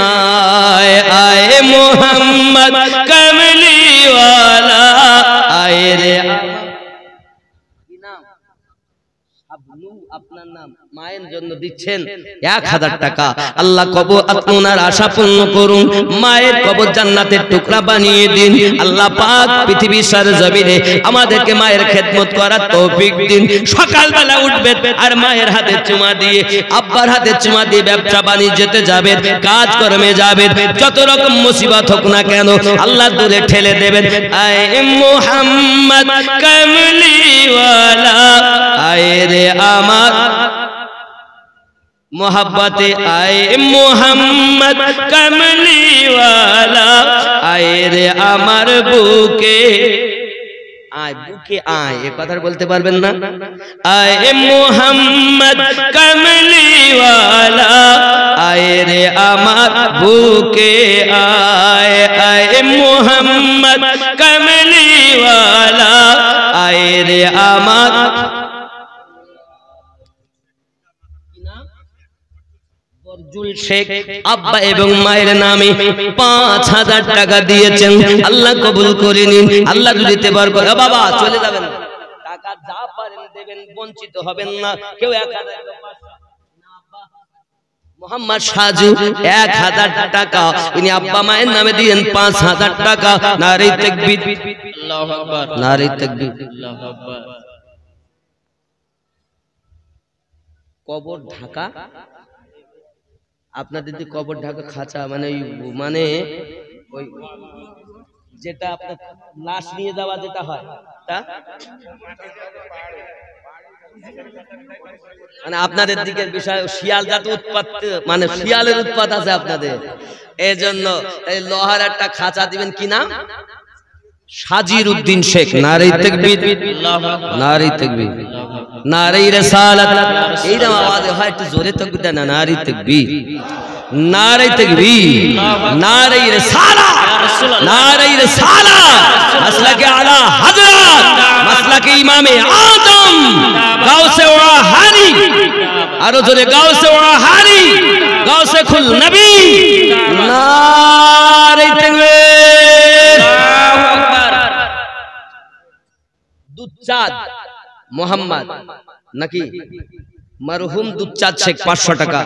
আয়, আয় মুহাম্মদ কামলিওয়ালা, আয় রে। আপনার নাম, মায়ের জন্য দিচ্ছেন 1000 টাকা। আল্লাহ কবর আপনার আশা পূর্ণ করুন, মায়ের কবর জান্নাতের টুকরা বানিয়ে দিন। আল্লাহ পাক পৃথিবীর সারা জমিনে আমাদেরকে মায়ের খেদমত করার তৌফিক দিন। সকালবেলা উঠবেন আর মায়ের হাতে চুমা দিয়ে, আব্বার হাতে চুমা দিয়ে ব্যবসা বাণিজ্যতে যাবেন, কাজ কর্মে যাবেন, যত রকম মুসিবত হোক না কেন আল্লাহ দূরে ঠেলে দেবেন। আয় মুহাম্মদ কামলিওয়ালা, আয় রে আমার মোহাব্বতে, আয় মুহাম্মদ কামলিওয়ালা, আয় রে আমার বুকে আয়, বুকে আয়। এ কথা বলতে পারবেন না? আয় মুহাম্মদ কামলিওয়ালা, আয় রে আমার বুকে আয়, আয় মুহাম্মদ কামলিওয়ালা, আয় রে আমার। শেখ আব্বা এবং মায়ের নামে 5000 টাকা দিয়েছেন, আল্লাহ কবুল করে নিন। আল্লাহ দিতে পারবে। বাবা চলে যাবেন, টাকা যা পারেন দেবেন, বঞ্চিত হবেন না কেউ। 1000 মোহাম্মদ সাজু 1000 টাকা, উনি আব্বা মায়ের নামে দিয়েন 5000 টাকা। নারে তাকবীর, আল্লাহু আকবার, নারে তাকবীর, আল্লাহু আকবার। কবর ঢাকা, আপনাদের যে কবর ঢাকা খাঁচা, মানে ওই যেটা আপনার লাশ নিয়ে যাওয়া যেটা হয়, তা মানে আপনাদের দিকের বিষয় শিয়াল জাত উৎপাত, মানে শিয়ালের উৎপাত আছে আপনাদের, এই জন্য এই লোহার একটা খাঁচা দিবেন। কি নাম? সাজির উদ্দিন শেখ। নারে তাকবীর, নারে তাকবীর, নারে রিসালাত। এইরকম আওয়াজে হয়, একটু জোরে তাকবীর দেন। নারে তাকবীর, নারে তাকবীর, নারে রিসালাত, নারে রিসালাত। মাসলাকে আলা হযরত, মাসলাকে ইমামে আজম গাউসে ওয়াহারি, আরো জোরে গাউসে ওয়াহারি, গাউসে খুল নবী। নারে তাকবীর, আল্লাহু আকবার। দুধচাঁদ মোহাম্মদ নাকি মরহুম দুধচাঁদ শেখ 500 টাকা।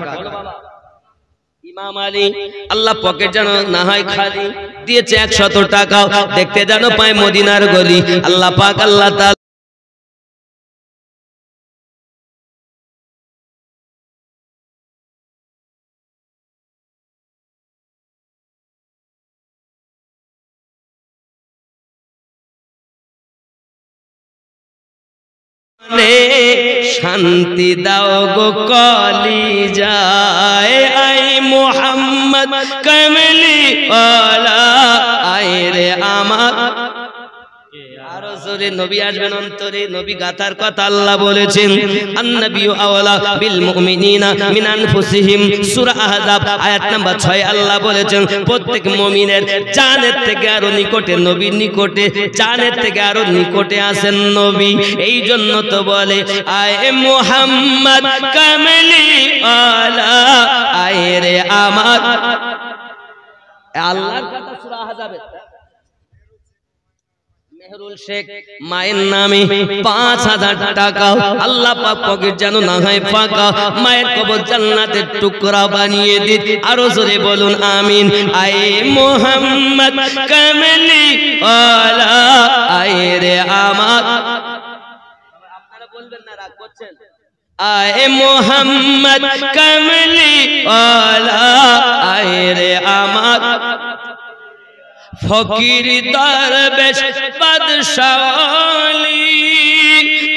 ইমাম আলী, আল্লাহ পকেট যেন না হয় খালি, দিয়েছে 100 টাকা। দেখতে যেন পায় মদিনার গলি। আল্লাহ পাক আল্লাহ তাআলা শান্তি দাও গো কলি যায়, আয় মুহাম্মদ কামলিওয়ালা, আয় রে আমার। আরো অন্তরে নবী আসবেন অন্তরে নবী গাথার কথা আল্লাহ বলেছেন আন-নাবিয়্যু আওলা বিল মুমিনিনা মিন আনফুসিহিম সূরা আহজাব আয়াত নাম্বার 6 আল্লাহ বলেছেন প্রত্যেক মুমিনের জানের থেকে আরো নিকটে নবীর নিকটে জানের থেকে আরো নিকটে আছেন নবী এই জন্য তো বলে আয়ে মুহাম্মদ কামলি আলা আয়ে রে আমার আল্লাহর কথা সূরা আহজাবে মেহরুল শেখ মায়ের নামে 5000 টাকা আল্লাহ পাক পকেট যেন না হয় ফাঁকা মায়ের কবর জান্নাতের টুকরা বানিয়ে দিন আরো জোরে বলুন আমিন আয়ে মুহাম্মদ কামলি আলা আয়ে রে আমার আপনারা বলবেন না রাগ করছেন আয়ে মুহাম্মদ কামলি আলা আয়ে রে আমার ফকির দরবেশ বাদশাহলি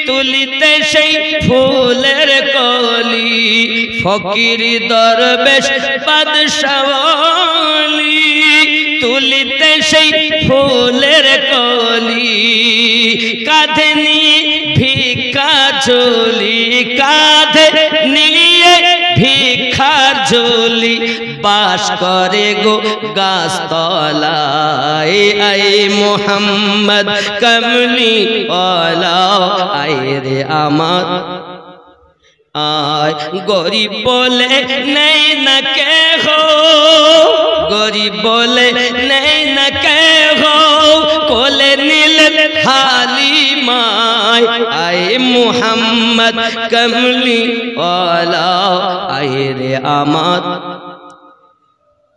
তুলিতে সেই ফুলের কলি ফকির দরবেশ বাদশাহলি তুলিতে সেই ফুলের কলি কাঁধে নিয়ে ভিক্ষা ঝুলি কাঁধে নিয়ে ভিক্ষার ঝুলি বাস করে গো গাছতলায় আয়ে মুহাম্মদ কামলি ওয়ালা আয়ে রে আমার আয় গরিব বলে নেই না কে হো গরিব বলে নেই না কে হো কোলে নীল হালিমায় আয়ে মুহাম্মদ কামলি ওয়ালা আয়ে রে আমার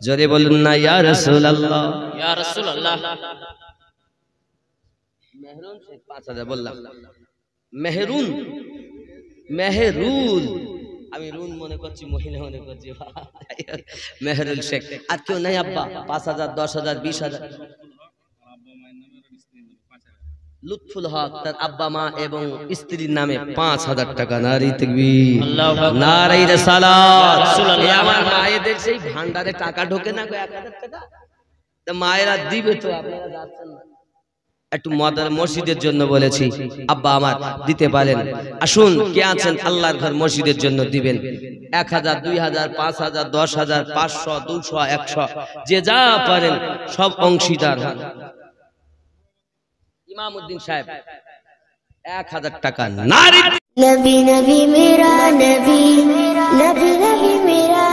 জোরে বলুন না ইয়া রাসূলুল্লাহ ইয়া রাসূলুল্লাহ মেহরুন শেখ 5000 বললাম মেহরুন মেহরুল আমি রুন মনে করছি মহিলা মনে করছি মেহরুল শেখ আর কেউ নাই আব্বা 5000 10000 20000 লুৎফুল হক তার আব্বা মা এবং স্ত্রীর নামে 5000 টাকা নারী তাকবীর আল্লাহু আকবার নারী রিসালাত রাসূলুল্লাহ আমার মায়েদের সেই ভান্ডারে টাকা ঢোকে না গো 1000 টাকা তো মায়েরা দিবে তো আপনারা যাচ্ছেন না একটু মসজিদের জন্য বলেছি আব্বা আমার দিতে পারেন আসুন কে আছেন আল্লাহর ঘর মসজিদের জন্য দিবেন 1000 2000 5000 10000 500 200 100 যে যা পারেন সব অংশীদার হন ইমামউদ্দিন সাহেব 1000 টাকা নারী नबी नबी मेरा नबी नबी नबी मेरा